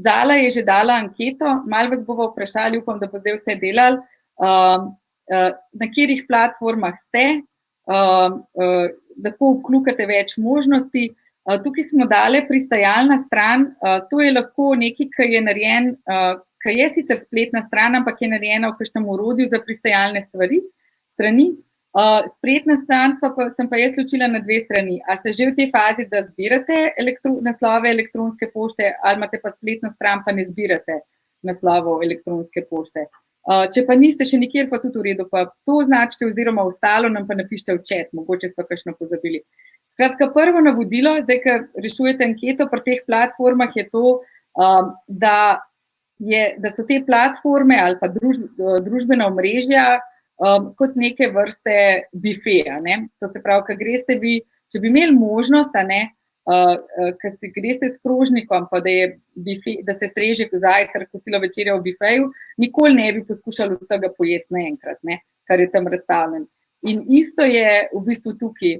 Zala je že dala anketo, malo vas bomo vprašali, upam, da bo zdaj vse delali, na katerih platformah ste, lahko vklukate več možnosti. Tukaj smo dali pristajalna stran, to je lahko nekaj, ki je narejen, ki je sicer spletna stran, ampak je narejena v kakšnem orodju za pristajalne strani. Spletna stran sem pa jaz ločila na 2 strani. A ste že v tej fazi, da zbirate naslove elektronske pošte, ali imate pa spletno stran, pa ne zbirate naslovov elektronske pošte. Če pa niste še nikjer, pa tudi v redu, pa to označite oziroma ostalo nam pa napište v chat, mogoče so kakšno pozabili. Skratka, prvo navodilo, zdaj, ko rešujete anketo pri teh platformah, je to, da so te platforme ali pa družbena omrežja kot neke vrste bifeja. To se pravi, ko greste vi, če bi imeli možnost, ko si greste s krožnikom, pa da se streže zajtrk, kosilo, večerja v bifeju, nikoli ne bi poskušali vsega pojesti naenkrat, kar je tam razstavljen. In isto je v bistvu tukaj.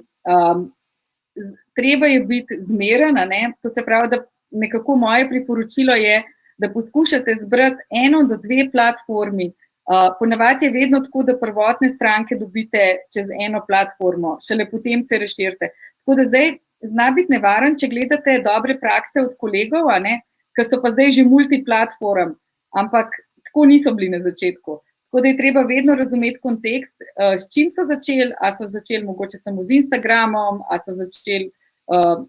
Treba je biti zmeren, to se pravi, da nekako moje priporočilo je, da poskušate zbrati 1 do 2 platformi. Ponavadi je vedno tako, da prvotne stranke dobite čez eno platformo, šele potem se razširite. Tako da zdaj zna biti nevaren, če gledate dobre prakse od kolegov, ki so pa zdaj že multiplatform, ampak tako niso bili na začetku. Tako da je treba vedno razumeti kontekst, s čim so začeli, a so začeli mogoče samo z Instagramom, a so začeli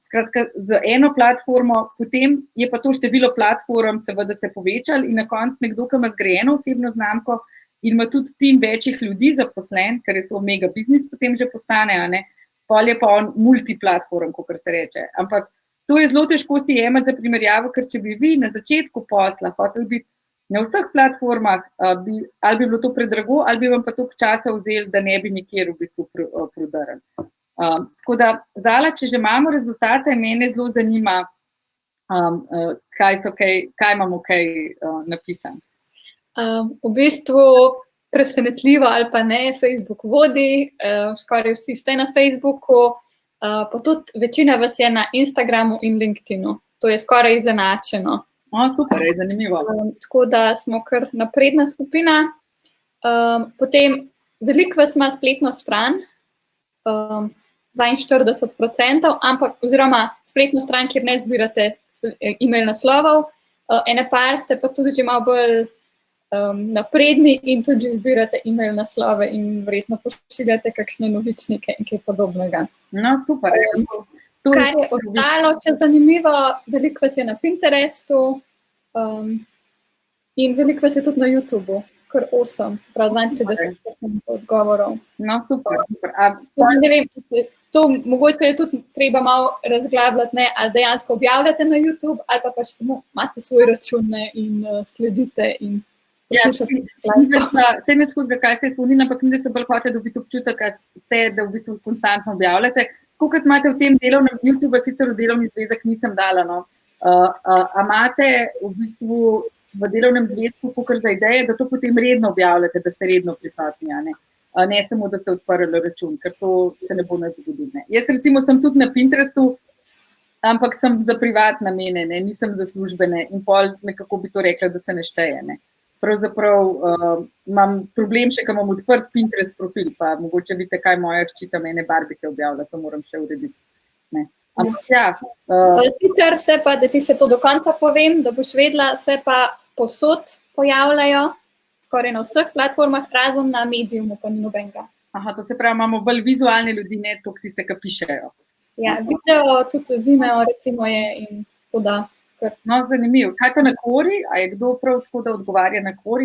skratka z eno platformo, potem je pa to število platform seveda se povečalo in na koncu nekdo, ki ima zgrajeno osebno znamko in ima tudi tim večjih ljudi zaposlen, ker je to mega biznis, potem že postane, pol je pa on multiplatform, kakor se reče. Ampak to je zelo težko si jemati za primerjavo, ker če bi vi na začetku posla hoteli biti na vseh platformah, ali bi bilo to predrago, ali bi vam pa toliko časa vzeli, da ne bi nikjer v bistvu prodarali. Tako da, Zala, če že imamo rezultate, mene zelo zanima, kaj imamo napisano. V bistvu presenetljivo ali pa ne, Facebook vodi, skoraj vsi ste na Facebooku, pa tudi večina vas je na Instagramu in LinkedInu. To je skoraj izenačeno. Super, je zanimivo. Tako da smo kar napredna skupina. Potem veliko vas ima spletno stran, 42%, ampak oziroma spletno stran, kjer ne zbirate e-mail naslovov, ene par ste pa tudi že malo bolj napredni in tudi zbirate e-mail naslove in verjetno pošiljate kakšne novičnike in kaj podobnega. No, super. Kar je ostalo še zanimivo, veliko vas je na Pinterestu in veliko vas je tudi na YouTubeu, kar 8, prav 32% odgovorov. No, super. Ne vem, to mogoče je tudi treba malo razglabljati, ali dejansko objavljate na YouTube, ali pa pač samo imate svoj račun in sledite in poslušate. Vse neč huzga, kaj ste izpolnili, ampak mi, da se bolj hoče dobiti občutek, da v bistvu konstantno objavljate. Kot imate v tem delovnem YouTube, sicer v delovni zvezek nisem dala, no. A imate v bistvu v delovnem zvezku kakor za ideje, da to potem redno objavljate, da ste redno prisotni, ne samo, da ste odprli račun, ker to se ne bo zgodilo. Jaz recimo sem tudi na Pinterestu, ampak sem za privatne namene, nisem za službene in pol nekako bi to rekla, da se ne šteje. Pravzaprav imam problem še, ko imam odprt Pinterest profil, pa mogoče vidite, kaj moja hčita mene barbike objavlja, to moram še urediti. Ampak ja. Sicer se pa, da ti se to do konca povem, da boš vedela, se pa posod pojavljajo, skoraj na vseh platformah, razen na Mediumu, pa ni nobenega. Aha, to se pravi, imamo bolj vizualne ljudi, ne toliko tiste, ki pišejo. Ja, video, tudi Vimeo recimo je in tako da. No, zanimivo. Kaj pa na Quora? A je kdo prav tako, da odgovarja na Quora?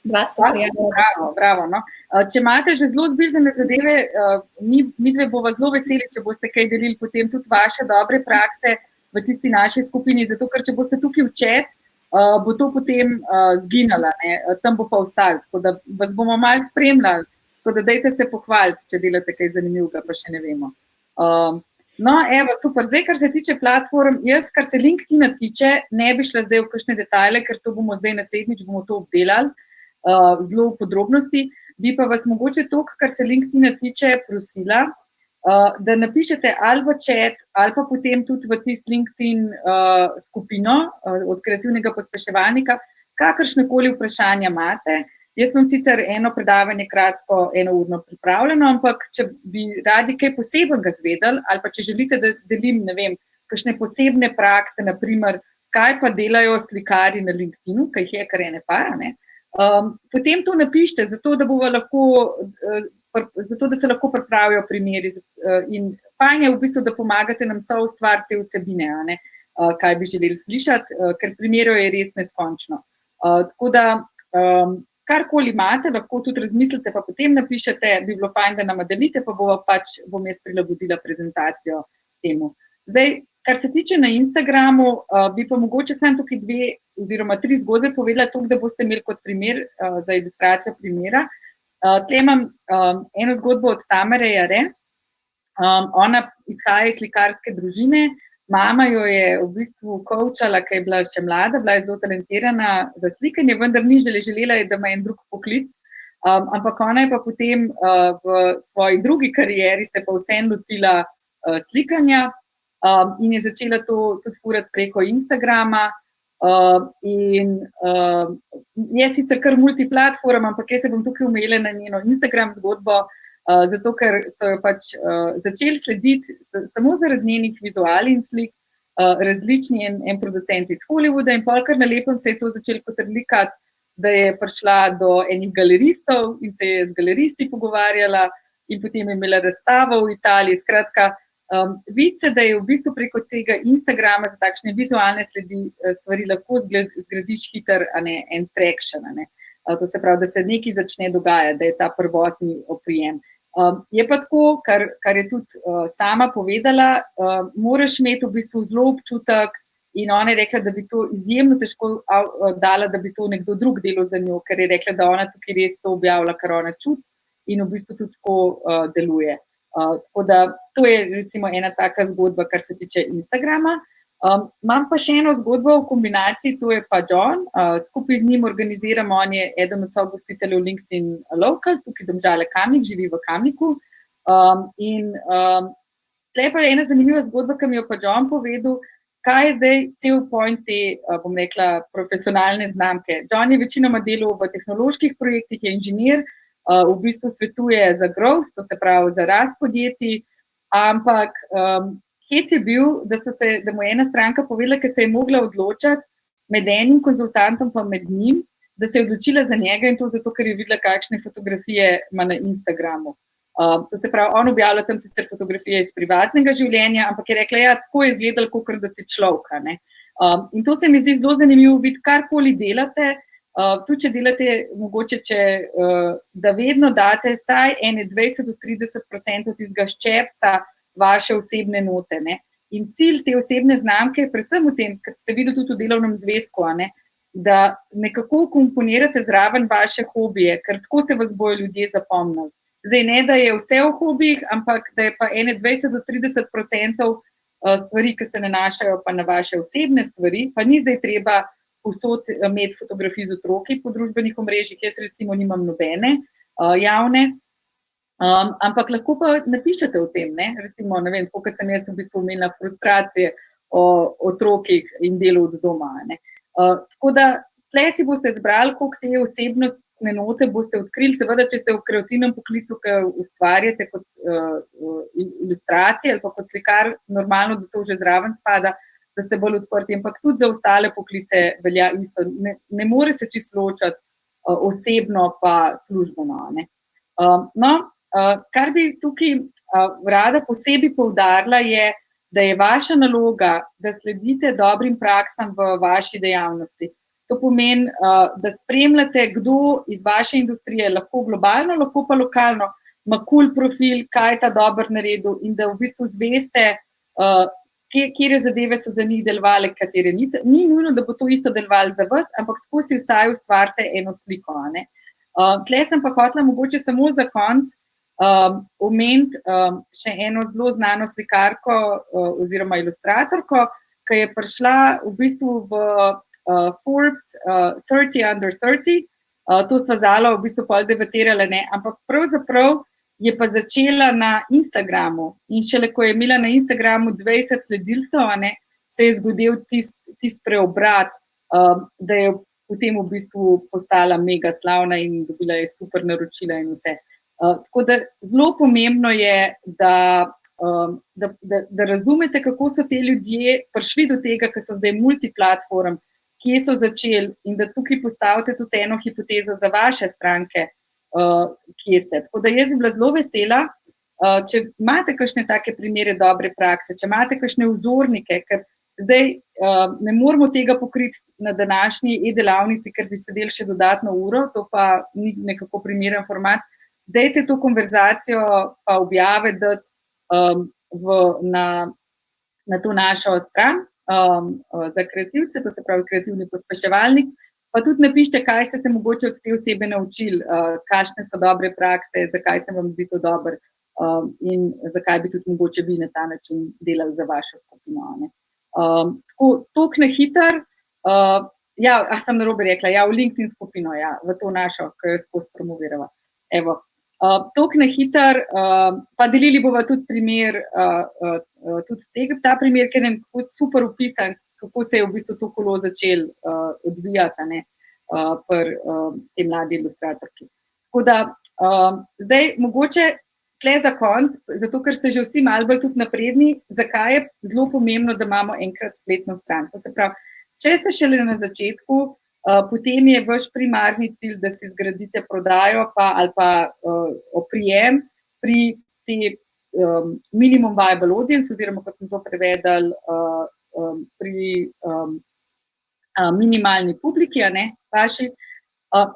Dva sta se javila. Bravo, no. Če imate že zelo zbirne zadeve, mi dve bova zelo veseli, če boste kaj delili potem tudi vaše dobre prakse v tisti naši skupini, zato ker če boste tukaj v chat, bo to potem zginala, tam bo pa ostalo, tako da vas bomo malo spremljali, tako da dajte se pohvaliti, če delate kaj zanimivega, pa še ne vemo. No, evo, super. Zdaj, kar se tiče platform, jaz, kar se LinkedIna tiče, ne bi šla zdaj v kakšne detajle, ker to bomo zdaj naslednjič bomo to obdelali zelo v podrobnosti. Bi pa vas mogoče to, kar se LinkedIna tiče, prosila, da napišete ali v chat, ali pa potem tudi v tisti LinkedIn skupino od kreativnega pospeševalnika, kakršnekoli vprašanja imate. Jaz imam sicer eno predavanje kratko, enourno pripravljeno, ampak če bi radi kaj posebnega zvedeli, ali pa če želite, da delim, ne vem, kakšne posebne prakse, naprimer, kaj pa delajo slikarji na LinkedInu, kaj jih je kar ene par, potem to napišite, zato da se lahko pripravijo primeri in fajn je v bistvu, da pomagate nam soustvariti te vsebine, kaj bi želeli slišati, ker primerov je res neskončno. Tako da karkoli imate, lahko tudi razmislite, pa potem napišete, bi bilo fajn, da nam delite, pa bom jaz prilagodila prezentacijo temu. Zdaj, kar se tiče na Instagramu, bi pa mogoče sem tukaj 2 oziroma 3 zgodbe povedala, toliko, da boste imeli kot primer za ilustracijo primera. Tle imam eno zgodbo od Tamare Jare. Ona izhaja iz slikarske družine. Mama jo je v bistvu coachala, ker je bila še mlada, bila je zelo talentirana za slikanje, vendar ni želela, da ima en drug poklic. Ampak ona je pa potem v svoji drugi karieri se pa vseeno lotila slikanja in je začela to tudi furati preko Instagrama. In je sicer kar multiplatform, ampak jaz se bom tukaj omejila na njeno Instagram zgodbo, zato ker so jo pač začeli slediti samo zaradi njenih vizual in slik, različni en producent iz Hollywooda in pol kar na lepem se je to začelo potrlikati, da je prišla do enih galeristov in se je z galeristi pogovarjala in potem je imela razstavo v Italiji. Skratka, vidi se, da je v bistvu preko tega Instagrama za takšne vizualne stvari lahko zgradiš hiter en traction. To se pravi, da se nekaj začne dogajati, da je ta prvotni oprijem. Je pa tako, kar je tudi sama povedala, moraš imeti v bistvu zelo občutek in ona je rekla, da bi to izjemno težko dala, da bi to nekdo drug delal za njo, ker je rekla, da ona tukaj res to objavlja, kar ona čuti in v bistvu tudi tako deluje. Tako da to je recimo ena taka zgodba, kar se tiče Instagrama. Imam pa še eno zgodbo v kombinaciji, to je pa John. Skupaj z njim organiziramo, on je eden od sogostiteljev LinkedIn Local, tukaj Domžale Kamnik, živi v Kamniku. In tle pa je ena zanimiva zgodba, ki mi jo pa John povedal, kaj je zdaj cel point te, bom rekla, profesionalne znamke. John je večinoma delal v tehnoloških projektih, je inženir, v bistvu svetuje za growth, to se pravi za rast podjetij, ampak hec je bil, da mu je ena stranka povedala, ker se je mogla odločiti med enim konzultantom pa med njim, da se je odločila za njega in to zato, ker je videla, kakšne fotografije ima na Instagramu. To se pravi, on objavlja tam sicer fotografije iz privatnega življenja, ampak je rekla, ja, tako je izgledalo, kot da si človek. In to se mi zdi zelo zanimivo videti, karkoli delate, tudi če delate, mogoče, da vedno date vsaj 20-30% tistega ščepca vaše osebne note. In cilj te osebne znamke je predvsem v tem, kar ste videli tudi v delovnem zvezku, da nekako komponirate zraven vaše hobije, ker tako se vas bojo ljudje zapomnili. Zdaj ne, da je vse v hobijih, ampak da je pa 20-30% stvari, ki se nanašajo pa na vaše osebne stvari, pa ni zdaj treba povsod imeti fotografij z otroki po družbenih omrežjih, jaz recimo nimam nobene javne, ampak lahko pa napišete o tem, recimo, ne vem, kot sem jaz v bistvu imela frustracije o otrokih in delu od doma. Tako da, tle si boste zbrali, koliko te osebnosti note boste odkrili, seveda, če ste v kreativnem poklicu, ki ustvarjate kot ilustracije ali pa kot slikar, normalno, da to že zraven spada, da ste bolj odprti, ampak tudi za ostale poklice velja isto. Ne more se čisto ločati osebno pa službeno. Kar bi tukaj rada posebej poudarila je, da je vaša naloga, da sledite dobrim praksam v vaši dejavnosti. To pomeni, da spremljate, kdo iz vaše industrije, lahko globalno, lahko pa lokalno, ima cool profil, kaj je ta dober naredil in da v bistvu zveste, kje zadeve so za njih delovale, katere niso. Ni nujno, da bo to isto delovalo za vas, ampak tako si vsaj ustvarite eno sliko. Tle sem pa hotela mogoče samo za konc omeniti še eno zelo znano slikarko oziroma ilustratorko, ki je prišla v bistvu v Forbes 30 under 30, to sva zala v bistvu pol debatirala, ampak pravzaprav je pa začela na Instagramu in šele ko je imela na Instagramu 20 sledilcev, se je zgodil tist preobrat, da je potem v bistvu postala mega slavna in dobila je super naročila in vse. Tako da zelo pomembno je, da razumete, kako so te ljudje prišli do tega, ker so zdaj multiplatform, kje so začeli in da tukaj postavite tudi eno hipotezo za vaše stranke, kje ste. Tako da jaz bi bila zelo vesela, če imate kakšne take primere dobre prakse, če imate kakšne vzornike, ker zdaj ne moramo tega pokriti na današnji e-delavnici, ker bi sedeli še dodatno uro, to pa ni nekako primeren format. Dajte to konverzacijo pa objave dati na to našo stran za kreativce, to se pravi kreativni pospeševalnik, pa tudi napišite, kaj ste se mogoče od te osebe naučili, kakšne so dobre prakse, zakaj se vam zdi to dobro in zakaj bi tudi mogoče vi na ta način delali za vašo skupino. Toliko na hiter, sem narobe rekla, v LinkedIn skupino, v to našo, ki jo skozi promovirava. Evo, toliko na hiter, pa delili bova tudi primer, tudi ta primer, ker je super opisan, kako se je v bistvu to kolo začel odvijati pri tej mladi ilustratorki. Tako da, zdaj mogoče tle za konc, zato ker ste že vsi malo bolj tudi napredni, zakaj je zelo pomembno, da imamo enkrat spletno stran. To se pravi, če ste šele na začetku, potem je vaš primarni cilj, da si zgradite prodajo ali pa oprijem pri te minimum viable audience, oziroma kot smo to prevedali, pri minimalni publiki, vaši.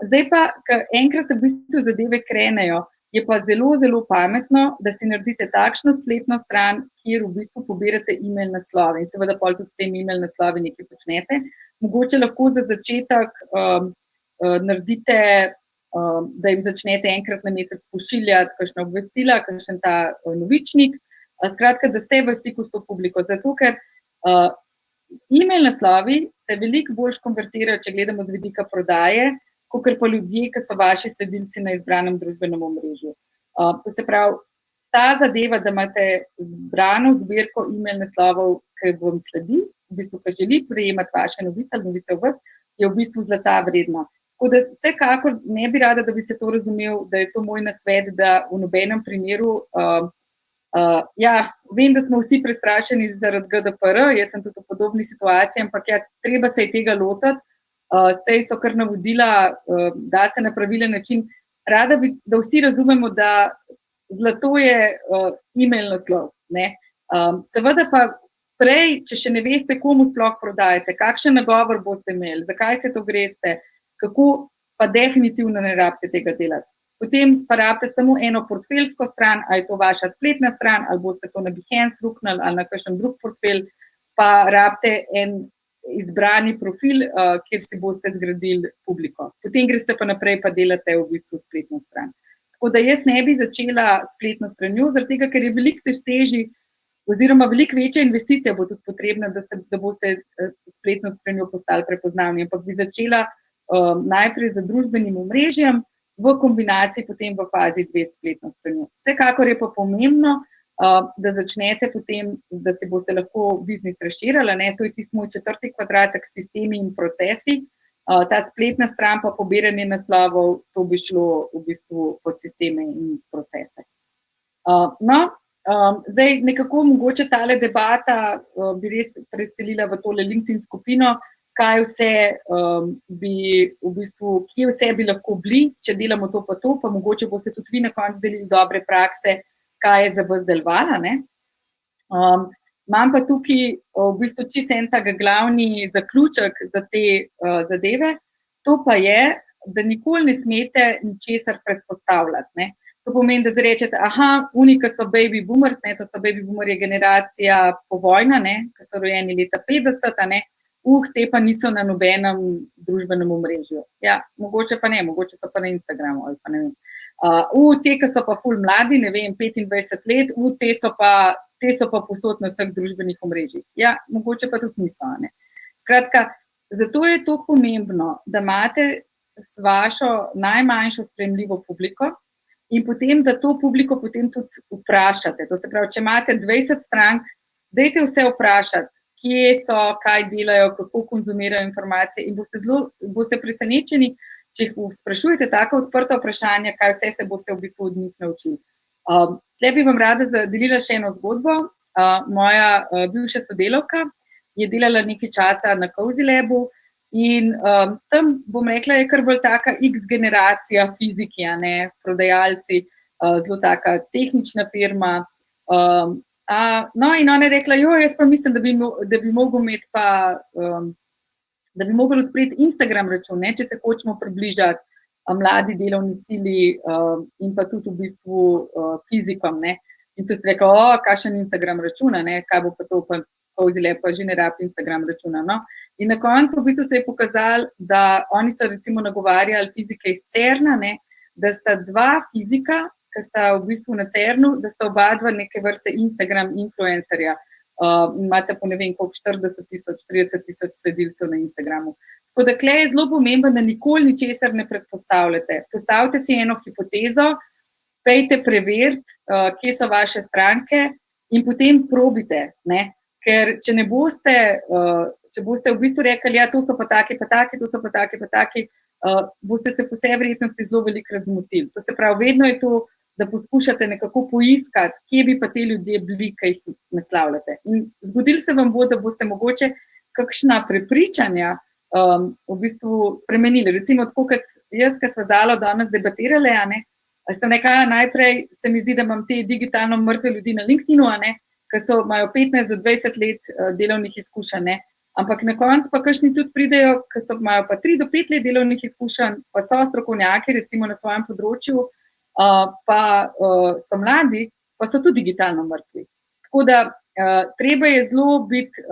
Zdaj pa, ker enkrat v bistvu zadeve krenejo, je pa zelo, zelo pametno, da si naredite takšno spletno stran, kjer v bistvu pobirate e-mail naslove in seveda pol tudi s tem e-mail naslovi nekaj počnete. Mogoče lahko za začetek naredite, da jim začnete enkrat na mesec pošiljati kakšna obvestila, kakšen ta novičnik, skratka, da ste v stiku s to publiko, zato ker e-mail naslovi se veliko bolj konvertirajo, če gledamo z vidika prodaje, kakor pa ljudje, ki so vaši sledilci na izbranem družbenem omrežju. To se pravi, ta zadeva, da imate zbrano zbirko e-mail naslovov, ki vam sledi, v bistvu, ki želi prejemati vaše novice ali novice v vas, je v bistvu zlata vredna. Tako da vsekakor ne bi rada, da bi se to razumel, da je to moj nasvet, da v nobenem primeru, vem, da smo vsi prestrašeni zaradi GDPR, jaz sem tudi v podobni situaciji, ampak treba se je tega lotiti. Sej so kar navodila, da se na pravilen način. Rada bi, da vsi razumemo, da zlato je e-mail naslov. Ne? Seveda pa prej, če še ne veste, komu sploh prodajate, kakšen nagovor boste imeli, zakaj se to greste, kako pa definitivno ne rabite tega delati. Potem pa rabite samo eno portfeljsko stran, ali je to vaša spletna stran, ali boste to na Behance ruknili, ali na kakšen drug portfelj, pa rabite en izbrani profil, kjer si boste zgradili publiko. Potem greste pa naprej, pa delate v bistvu spletno stran. Tako da jaz ne bi začela spletno stranjo, zaradi tega, ker je veliko težji, oziroma veliko večja investicija bo tudi potrebna, da boste spletno stranjo postali prepoznavni, ampak bi začela najprej z družbenim omrežjem, v kombinaciji potem v fazi 2 spletno stranjo. Vsekakor je pa pomembno, da začnete potem, da si boste lahko biznis razširili, ne, to je tisti moj 4. kvadratek, sistemi in procesi, ta spletna stran pa pobiranje naslovov, to bi šlo v bistvu pod sisteme in procese. Zdaj nekako mogoče tale debata bi res preselila v tole LinkedIn skupino, kaj vse bi v bistvu, kje vse bi lahko bili, če delamo to, pa mogoče boste tudi vi na koncu delili dobre prakse, kaj je za vas delovalo. Imam pa tukaj v bistvu čisto en tak glavni zaključek za te zadeve, to pa je, da nikoli ne smete ničesar predpostavljati. Ne. To pomeni, da zdaj rečete, oni, ki so baby boomers, ne, to so baby boomer je generacija povojna, ki so rojeni leta 50, ne, te pa niso na nobenem družbenem omrežju. Ja, mogoče pa ne, mogoče so pa na Instagramu ali pa ne vem. Te, ki so pa ful mladi, ne vem, 25 let, te so pa posod na vseh družbenih omrežjih. Ja, mogoče pa tudi niso. Ne. Skratka, zato je to pomembno, da imate s vašo najmanjšo sprejemljivo publiko in potem, da to publiko potem tudi vprašate. To se pravi, če imate 20 strank, dajte vse vprašati, kje so, kaj delajo, kako konzumirajo informacije in boste presenečeni, če jih sprašujete tako odprta vprašanja, kaj vse se boste v bistvu od njih naučili. Tle bi vam rada delila še eno zgodbo. Moja bivša sodelavka je delala nekaj časa na Cozy Labu in tam, bom rekla, je kar bolj taka X generacija fiziki, prodajalci, zelo taka tehnična firma. In ona je rekla, jaz pa mislim, da bi mogel imeti pa da bi mogli odpreti Instagram račun, če se hočemo približati mladi delovni sili in pa tudi v bistvu fizikom. In so si rekli, kakšen Instagram računa, kaj bo pa to, pa Cozy Lab pa že ne rabi Instagram računa. In na koncu v bistvu se je pokazalo, da oni so recimo nagovarjali fizike iz CERN-a, da sta dva fizika, ki sta v bistvu na CERN-u, da sta oba dva neke vrste Instagram influencerja. Imate po ne vem koliko 40,000, 30,000 sledilcev na Instagramu. Tako da tukaj je zelo pomembno, da nikoli ničesar ne predpostavljate. Postavite si eno hipotezo, pejte preveriti, kje so vaše stranke in potem probite. Ker če ne boste, če boste v bistvu rekli, to so pa taki, to so pa taki, boste se po vsej verjetnosti zelo velikokrat zmotili. To se pravi, vedno je to, da poskušate nekako poiskati, kje bi pa te ljudje bili, ki jih naslavljate. In zgodilo se vam bo, da boste mogoče kakšna prepričanja v bistvu spremenili. Recimo, tako kot jaz, ki sva Zalo danes debatirali, sem rekla, najprej se mi zdi, da imam te digitalno mrtve ljudi na LinkedInu, ki imajo 15 do 20 let delovnih izkušenj, ampak na koncu pa kakšni tudi pridejo, ki imajo pa 3 do 5 let delovnih izkušenj, pa so strokovnjaki recimo na svojem področju, pa so mladi, pa so tudi digitalno mrtvi. Tako da treba je zelo biti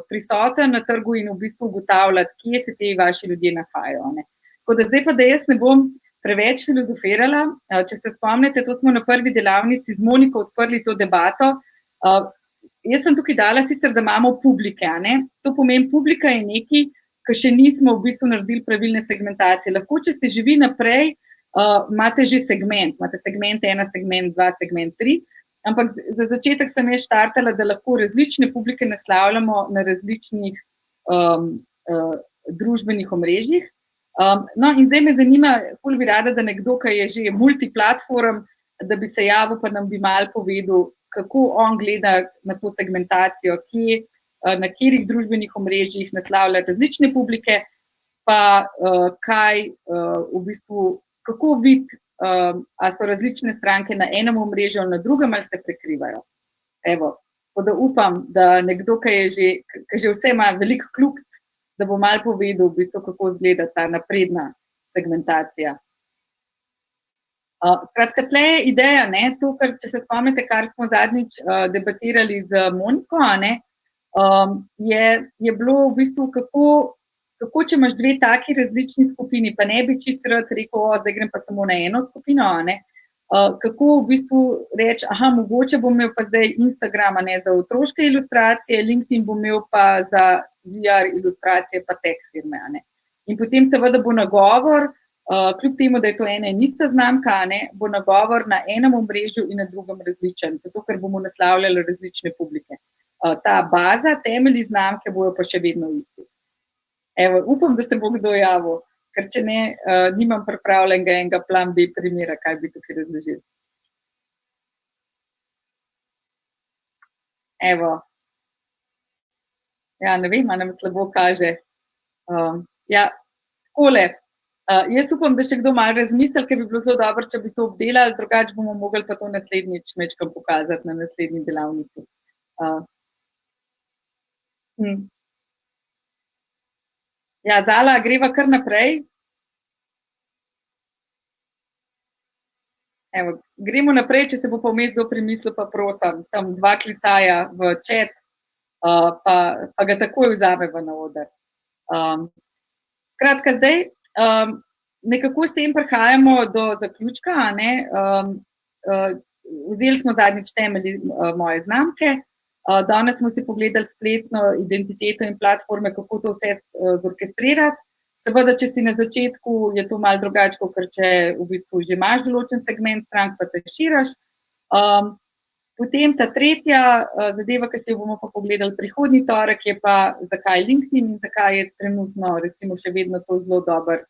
prisoten na trgu in v bistvu ugotavljati, kje se te vaši ljudje nahajajo. Tako da zdaj pa, da jaz ne bom preveč filozofirala, če se spomnite, to smo na prvi delavnici z Moniko odprli to debato. Jaz sem tukaj dala sicer, da imamo publike, to pomeni, publika je nekaj, ki še nismo v bistvu naredili pravilne segmentacije. Lahko, če ste živi naprej, imate že segment, imate segment 1, segment 2, segment 3, ampak za začetek sem jaz štartala, da lahko različne publike naslavljamo na različnih družbenih omrežjih. No, in zdaj me zanima, ful bi rada, da nekdo, ki je že multiplatform, da bi se javil, pa nam bi malo povedal, kako on gleda na to segmentacijo, na katerih družbenih omrežjih naslavlja različne publike, pa kaj v bistvu, kako vidi, a so različne stranke na enem omrežju ali na drugem, ali se prekrivajo. Evo, da upam, da nekdo, ki že vse ima veliko kljukc, da bo malo povedal, v bistvu, kako izgleda ta napredna segmentacija. Skratka, tle je ideja, to, kar, če se spomnite, kar smo zadnjič debatirali z Moniko, je bilo v bistvu, kako če imaš dve taki različni skupini, pa ne bi čisto rad rekel, zdaj grem pa samo na eno skupino, kako v bistvu reči, mogoče bom imel pa zdaj Instagram za otroške ilustracije, LinkedIn bom imel pa za VR ilustracije pa tech firme. In potem seveda bo nagovor, kljub temu, da je to ena in ista znamka, bo nagovor na enem omrežju in na drugem različen, zato ker bomo naslavljali različne publike. Ta baza, temelji znamke bojo pa še vedno isti. Evo, upam, da se bo kdo javil, ker če ne, nimam pripravljenega enega plan B primera, kaj bi tukaj razložil. Evo. Ja, ne vem, nam slabo kaže. Ja, takole. Jaz upam, da še kdo malo razmisli, ker bi bilo zelo dobro, če bi to obdelali, drugače bomo mogli pa to naslednjič mečkam pokazati na naslednji delavnici. Ja, Zala, greva kar naprej. Evo, gremo naprej, če se bo pa vmes kdo premislil, pa prosim, tam 2 klicaja v chat, pa ga takoj vzameva na oder. Skratka, zdaj, nekako s tem prihajamo do zaključka, vzeli smo zadnjič temelji moje znamke, danes smo si pogledali spletno identiteto in platforme, kako to vse zorkestrirati. Seveda, če si na začetku, je to malo drugače, kot če v bistvu že imaš določen segment strank, pa se širaš. Potem ta tretja zadeva, ki si jo bomo pa pogledali prihodnji torek, je pa, zakaj LinkedIn in zakaj je trenutno recimo še vedno to zelo dobro,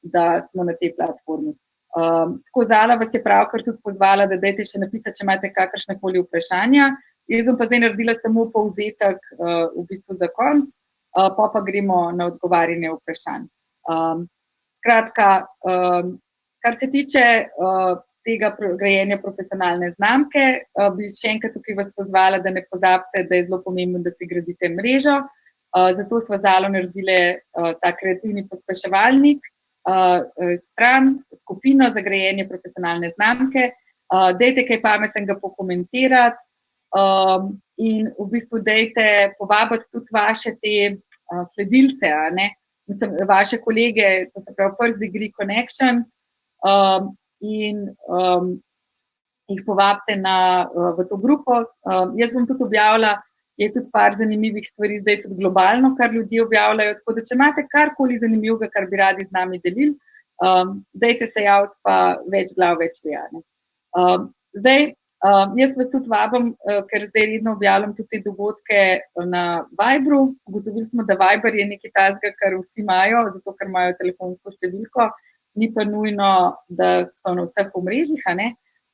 da smo na tej platformi. Tako, Zala vas je pravkar tudi pozvala, da dajte še napisati, če imate kakršnekoli vprašanja. Jaz bom pa zdaj naredila samo povzetek v bistvu za konc, pa gremo na odgovarjanje vprašanj. Skratka, kar se tiče tega grajenja profesionalne znamke, bi še enkrat tukaj vas pozvala, da ne pozabite, da je zelo pomembno, da si gradite mrežo. Zato smo Zalo naredili ta kreativni pospeševalnik, stran, skupino za grajenje profesionalne znamke. Dajte kaj pametnega pokomentirati, in v bistvu dajte povabiti tudi vaše te sledilce, mislim, vaše kolege, to se pravi First Degree Connections, in jih povabite v to grupo. Jaz bom tudi objavila, je tudi par zanimivih stvari, zdaj tudi globalno, kar ljudje objavljajo, tako da če imate karkoli zanimivega, kar bi radi z nami delili, dajte se javiti, pa več glav, več ve. Zdaj, jaz vas tudi vabim, ker zdaj redno objavljam tudi te dogodke na Viberu. Ugotovili smo, da Viber je nekaj takega, kar vsi imajo, zato ker imajo telefonsko številko, ni pa nujno, da so na vseh omrežjih,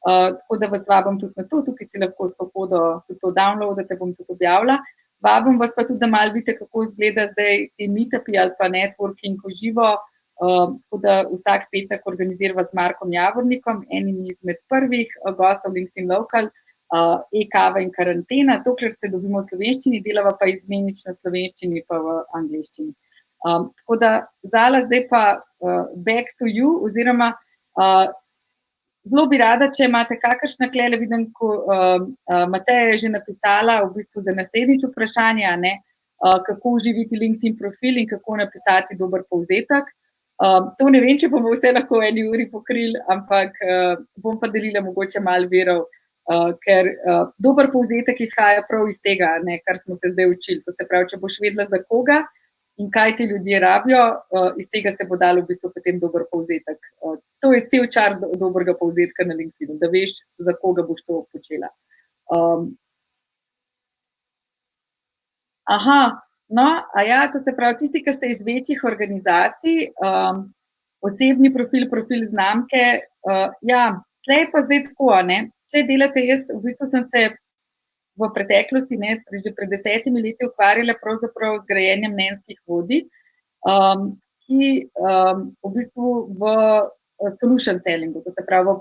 tako da vas vabim tudi na to, tukaj si lahko s to kodo tudi to downloadate, bom tudi objavila. Vabim vas pa tudi, da malo vidite, kako izgleda zdaj te meetupi ali pa networking v živo, tako da vsak petek organizirava z Markom Javornikom, enim izmed prvih gostov LinkedIn Local, e-kava in karantena. Tokrat se dobimo v slovenščini, delava pa izmenično v slovenščini pa v angleščini. Tako da, Zala, zdaj pa back to you, oziroma Zelo bi rada, če imate kakršna klele, vidim, ko Mateja je že napisala v bistvu za naslednjič vprašanje, ne, kako uživiti LinkedIn profil in kako napisati dober povzetek. To ne vem, če bomo vse lahko v 1 uri pokrili, ampak bom pa delila mogoče malo virov, ker dober povzetek izhaja prav iz tega, ne, kar smo se zdaj učili. To se pravi, če boš vedela za koga in kaj ti ljudje rabijo, iz tega se bo dalo v bistvu potem dober povzetek. To je cel čar dobrega povzetka na LinkedInu, da veš, za koga boš to počela. No, to se pravi, tisti, ki ste iz večjih organizacij, osebni profil, profil znamke, tle je pa zdaj tako, ne, če delate, jaz v bistvu sem se v preteklosti, ne, že pred 10 leti ukvarjala pravzaprav z grajenjem mnenjskih vodij, ki v bistvu v solution sellingu, to se pravi v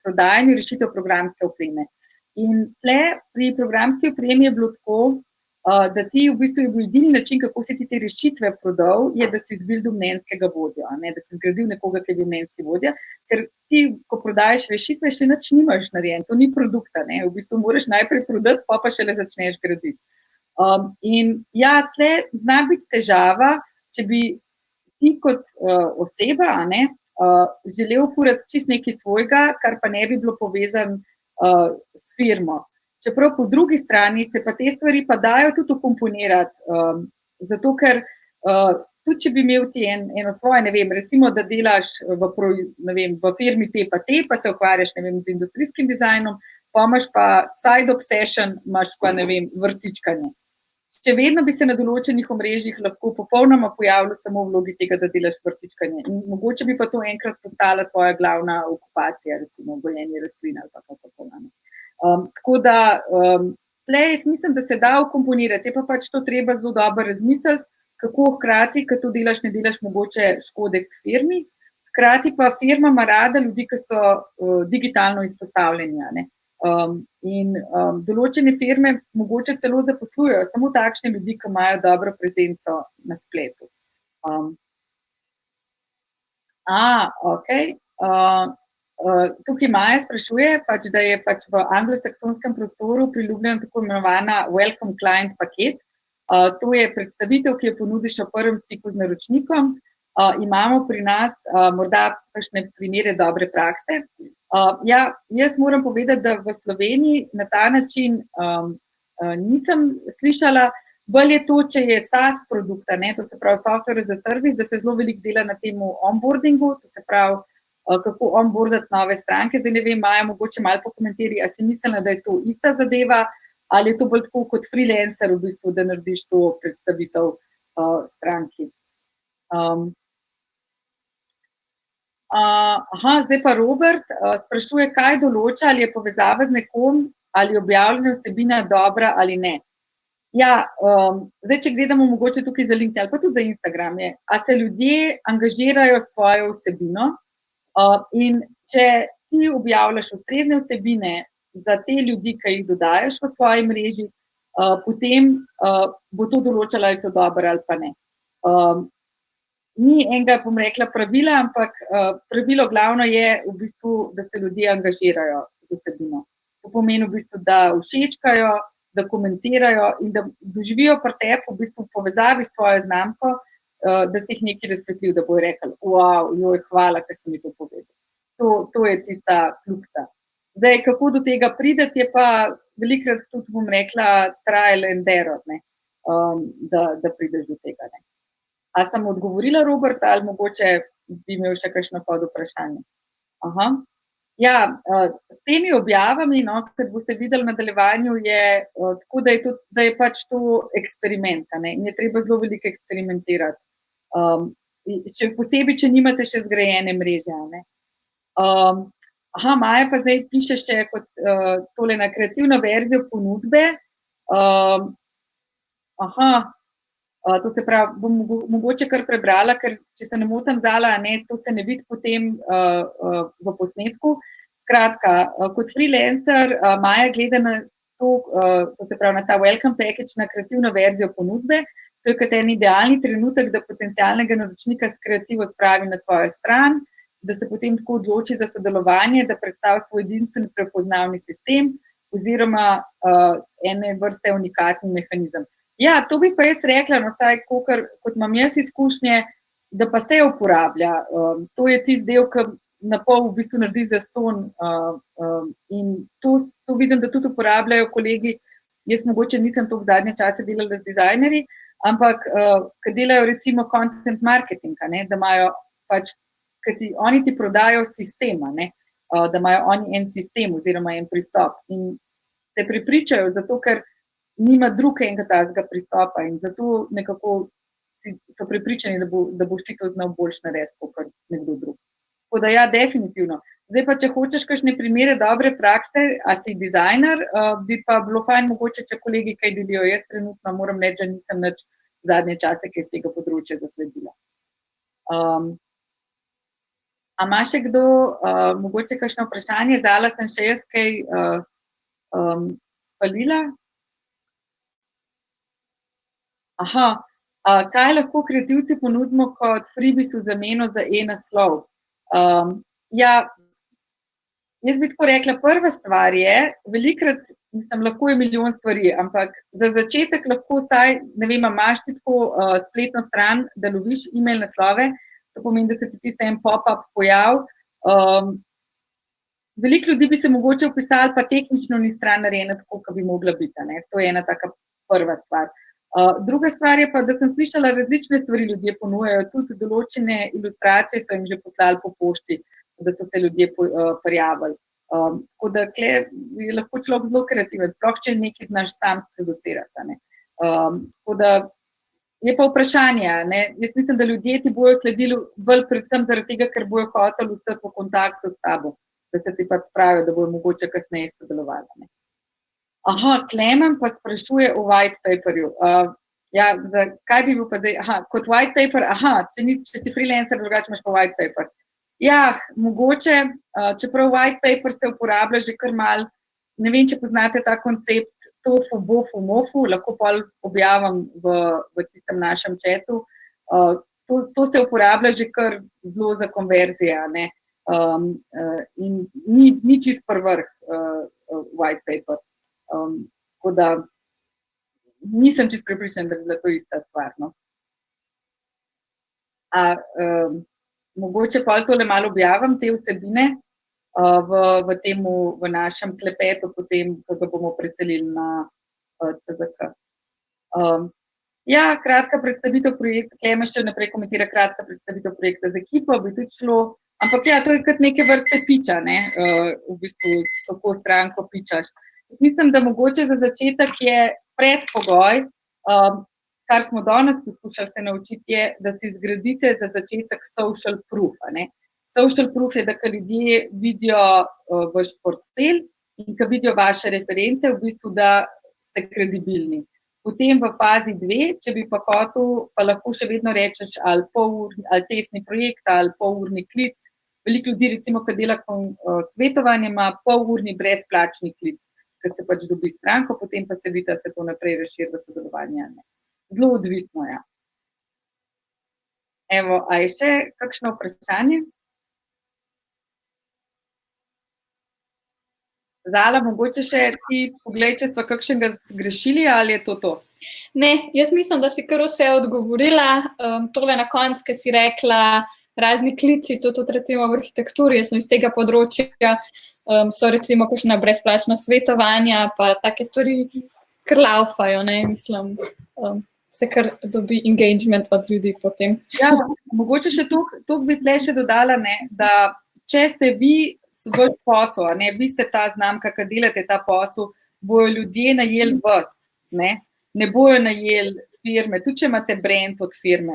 prodajanju rešitev programske opreme. In tle pri programski opremi je bilo tako, da ti v bistvu je bil edini način, kako si ti te rešitve prodal, je, da si zbildil mnenjskega vodja, ne, da si zgradil nekoga, ki je bil mnenjski vodja, ker ti, ko prodajaš rešitve, še nič nimaš narejen, to ni produkta, ne, v bistvu moraš najprej prodati, pa šele začneš graditi. In tle zna biti težava, če bi ti kot oseba, ne, želel furati čist nekaj svojega, kar pa ne bi bilo povezan s firmo. Čeprav po drugi strani se pa te stvari pa dajo tudi ukomponirati, zato ker tudi, če bi imel ti eno svoje, ne vem, recimo, da delaš v firmi te, pa se ukvarjaš, ne vem, z industrijskim dizajnom, pa imaš pa side obsession, imaš pa, ne vem, vrtičkanje. Še vedno bi se na določenih omrežjih lahko popolnoma pojavilo samo v vlogi tega, da delaš vrtičkanje. In mogoče bi pa to enkrat postala tvoja glavna okupacija, recimo gojenje rastlin ali pa kako. Tako da, tle jaz mislim, da se da ukomponirati, je pa pač to treba zelo dobro razmisliti, kako hkrati, ko to delaš, ne delaš mogoče škode k firmi, hkrati pa firma ima rada ljudi, ki so digitalno izpostavljeni, ne. In določene firme mogoče celo zaposlujejo samo takšne ljudi, ki imajo dobro prezenco na spletu. Okej. Tukaj Maja sprašuje, da je v anglosaksonskem prostoru priljubljena tako imenovana Welcome Client paket. To je predstavitev, ki jo ponudiš v prvem stiku z naročnikom. Imamo pri nas morda kakšne primere dobre prakse. Jaz moram povedati, da v Sloveniji na ta način nisem slišala, bolj je to, če je SaaS produkta, ne, to se pravi software as a service, da se zelo veliko dela na tem onboardingu, to se pravi, kako onboardati nove stranke. Zdaj ne vem, Maja, mogoče malo pokomentiri, a si mislila, da je to ista zadeva, ali je to bolj tako kot freelancer v bistvu, da narediš to predstavitev stranki. Zdaj pa Robert sprašuje, kaj določa, ali je povezava z nekom, ali objavljena vsebina dobra ali ne. Zdaj, če gledamo mogoče tukaj za LinkedIn ali pa tudi za Instagram, a se ljudje angažirajo s tvojo vsebino, in če ti objavljaš ustrezne vsebine za te ljudi, ki jih dodajaš v svoji mreži, potem bo to določalo, ali je to dobro ali pa ne. Ni enega, bom rekla, pravila, ampak pravilo glavno je v bistvu, da se ljudje angažirajo z vsebino. To pomeni v bistvu, da všečkajo, da komentirajo in da doživijo pri tebi v bistvu v povezavi s tvojo znamko, da si jih nekaj razsvetlil, da bojo rekli, hvala, ker si mi to povedal. To je tista kljukica. Zdaj, kako do tega prideti, je pa velikokrat tudi, bom rekla, trial and error, ne, da prideš do tega, ne. A sem odgovorila, Robert, ali mogoče bi imel še kakšno podvprašanje? S temi objavami, kot boste videli v nadaljevanju, je tako, da je pač to eksperiment, ne, in je treba zelo veliko eksperimentirati. Še posebej, če nimate še zgrajene mreže, ne. Maja pa zdaj piše še kot tole na kreativno verzijo ponudbe. To se pravi, bom mogoče kar prebrala, ker če se ne motim Zala, to se ne vidi potem v posnetku. Skratka, kot freelancer Maja gleda na to se pravi na ta welcome package, na kreativno verzijo ponudbe. To je kot en idealni trenutek, da potencialnega naročnika s kreativo spravi na svojo stran, da se potem tako odloči za sodelovanje, da predstavi svoj edinstven prepoznavni sistem oziroma ene vrste unikatni mehanizem. Ja, to bi pa jaz rekla, no, vsaj kot imam jaz izkušnje, da pa se uporablja. To je tisti del, ki na pol v bistvu naredi zastonj in to vidim, da tudi uporabljajo kolegi. Jaz mogoče nisem toliko zadnje čase delala z dizajnerji, ampak ki delajo recimo content marketing, da imajo pač, oni ti prodajo sistema, da imajo oni en sistem oziroma en pristop in te prepričajo, zato ker nima drugega tazga pristopa in zato nekako so prepričani, da boš ti to znal boljš narediti kot nekdo drug. Tako da ja, definitivno. Zdaj pa, če hočeš kakšne primere dobre prakse, a si dizajner, bi pa bilo fajn mogoče, če kolegi kaj delijo. Jaz trenutno moram reči, da nisem nič zadnje čase, ki iz tega področja zasledila. A ima še kdo mogoče kakšno vprašanje? Zdala sem še jaz kaj spalila? Aha, kaj lahko kreativci ponudimo kot freebies v zameno za e-naslov? Ja, jaz bi tako rekla, prva stvar je, velikrat, lahko je milijon stvari, ampak za začetek lahko vsaj, ne vem, imaš ti tako spletno stran, da loviš e-mail naslove, to pomeni, da se ti tiste en pop-up pojav. Veliko ljudi bi se mogoče vpisali, pa tehnično ni stran narejena tako, kot bi mogla biti. To je ena taka prva stvar. Druga stvar je pa, da sem slišala različne stvari, ljudje ponujajo, tudi določene ilustracije so jim že poslali po pošti, da so se ljudje prijavili. Tako da je lahko človek zelo kreativen, sploh če nekaj znaš sam sproducirati. Tako da je pa vprašanje, jaz mislim, da ljudje ti bojo sledili bolj predvsem zaradi tega, ker bojo hoteli ostati v kontaktu s tabo, da se ti pa spravijo, da bojo mogoče kasneje sodelovali. Aha, Klemen pa sprašuje o white paperju. Ja, kaj bi bil pa zdaj? Aha, kot white paper, če si freelancer, drugače imaš pa white paper. Ja, mogoče, čeprav white paper se uporablja že kar malo, ne vem, če poznate ta koncept tofu, bofu, mofu, lahko pa objavim v tistem našem chatu. To se uporablja že kar zelo za konverzije, in ni čist prvrh white paper. Tako da nisem čisto prepričana, da bi bila to ista stvar. Mogoče pa tole malo objavim, te vsebine v našem klepetu, potem, ko ga bomo preselili na CZK. Ja, kratka predstavitev projekta, Klemen še naprej komentira kratka predstavitev projekta z ekipo, bi tudi šlo, ampak ja, to je kot neke vrste piča, v bistvu, kako stranko pičaš. Jaz mislim, da mogoče za začetek je predpogoj, kar smo danes poskušali se naučiti, je, da si zgradite za začetek social proof. Social proof je, da ko ljudje vidijo vaš portfelj in ko vidijo vaše reference, v bistvu, da ste kredibilni. Potem v fazi 2, če bi pa hotel, pa lahko še vedno rečeš ali testni projekt ali polurni klic. Veliko ljudi, recimo, ko dela svetovanje, ima polurni brezplačni klic, ki se pač dobi stranko, potem pa se vidi, da se to naprej razširi v sodelovanje. Zelo odvisno, ja. Evo, a je še kakšno vprašanje? Zala, mogoče še ti poglej, če smo kakšnega zgrešili ali je to? Ne, jaz mislim, da si kar vse odgovorila. Tole na koncu, ki si rekla, razni klici, to tudi recimo v arhitekturi, jaz sem iz tega področja, so recimo kakšna brezplačna svetovanja, pa take stvari kar laufajo, mislim, se kar dobi engagement od ljudi potem. Ja, mogoče še to bi tle še dodala, da če ste vi svoj posel, vi ste ta znamka, ki delate ta posel, bojo ljudje najeli vas, ne bojo najeli firme, tudi če imate brand od firme,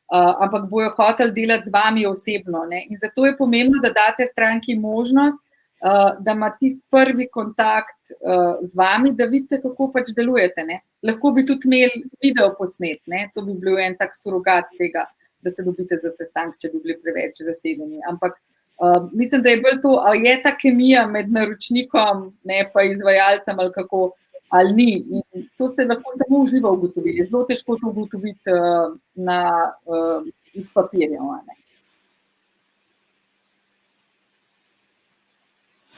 ampak bojo hoteli delati z vami osebno. In zato je pomembno, da date stranki možnost, da ima tisti prvi kontakt z vami, da vidite, kako pač delujete. Lahko bi tudi imeli video posnet, to bi bil en tak surogat tega, da se dobite za sestank, če bi bili preveč zasedeni. Ampak mislim, da je bolj to, ali je ta kemija med naročnikom, pa izvajalcem ali kako, ali ni. In to se lahko samo uživo ugotovi. Je zelo težko to ugotoviti iz papirja.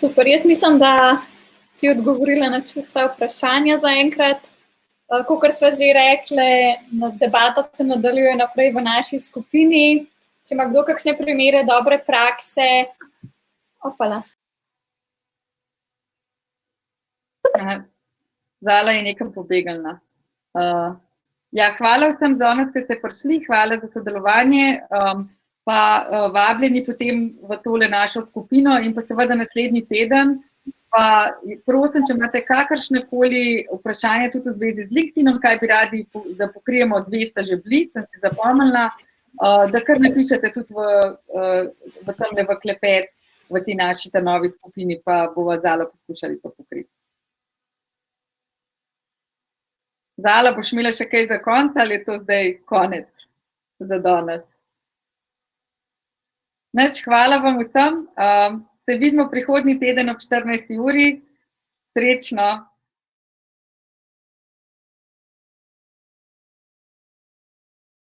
Super, jaz mislim, da si odgovorila na čista vprašanja zaenkrat. Kakor sva že rekli, debata se nadaljuje naprej v naši skupini. Če ima kdo kakšne primere dobre prakse, opala. Zala je nekam pobegnila. Ja, hvala vsem danes, ki ste prišli, hvala za sodelovanje. Pa vabljeni potem v tole našo skupino in pa seveda naslednji teden. Pa prosim, če imate kakršnekoli vprašanje tudi v zvezi z LinkedInom, kaj bi radi, da pokrijemo 200 že bili, sem si zapomnila, da kar napišete tudi v klepet v tej naši novi skupini, pa bova Zala poskušali to pokriti. Zala, boš imela še kaj za konec ali je to zdaj konec za danes? Hvala vam vsem. Se vidimo prihodnji teden ob 14. uri. Srečno!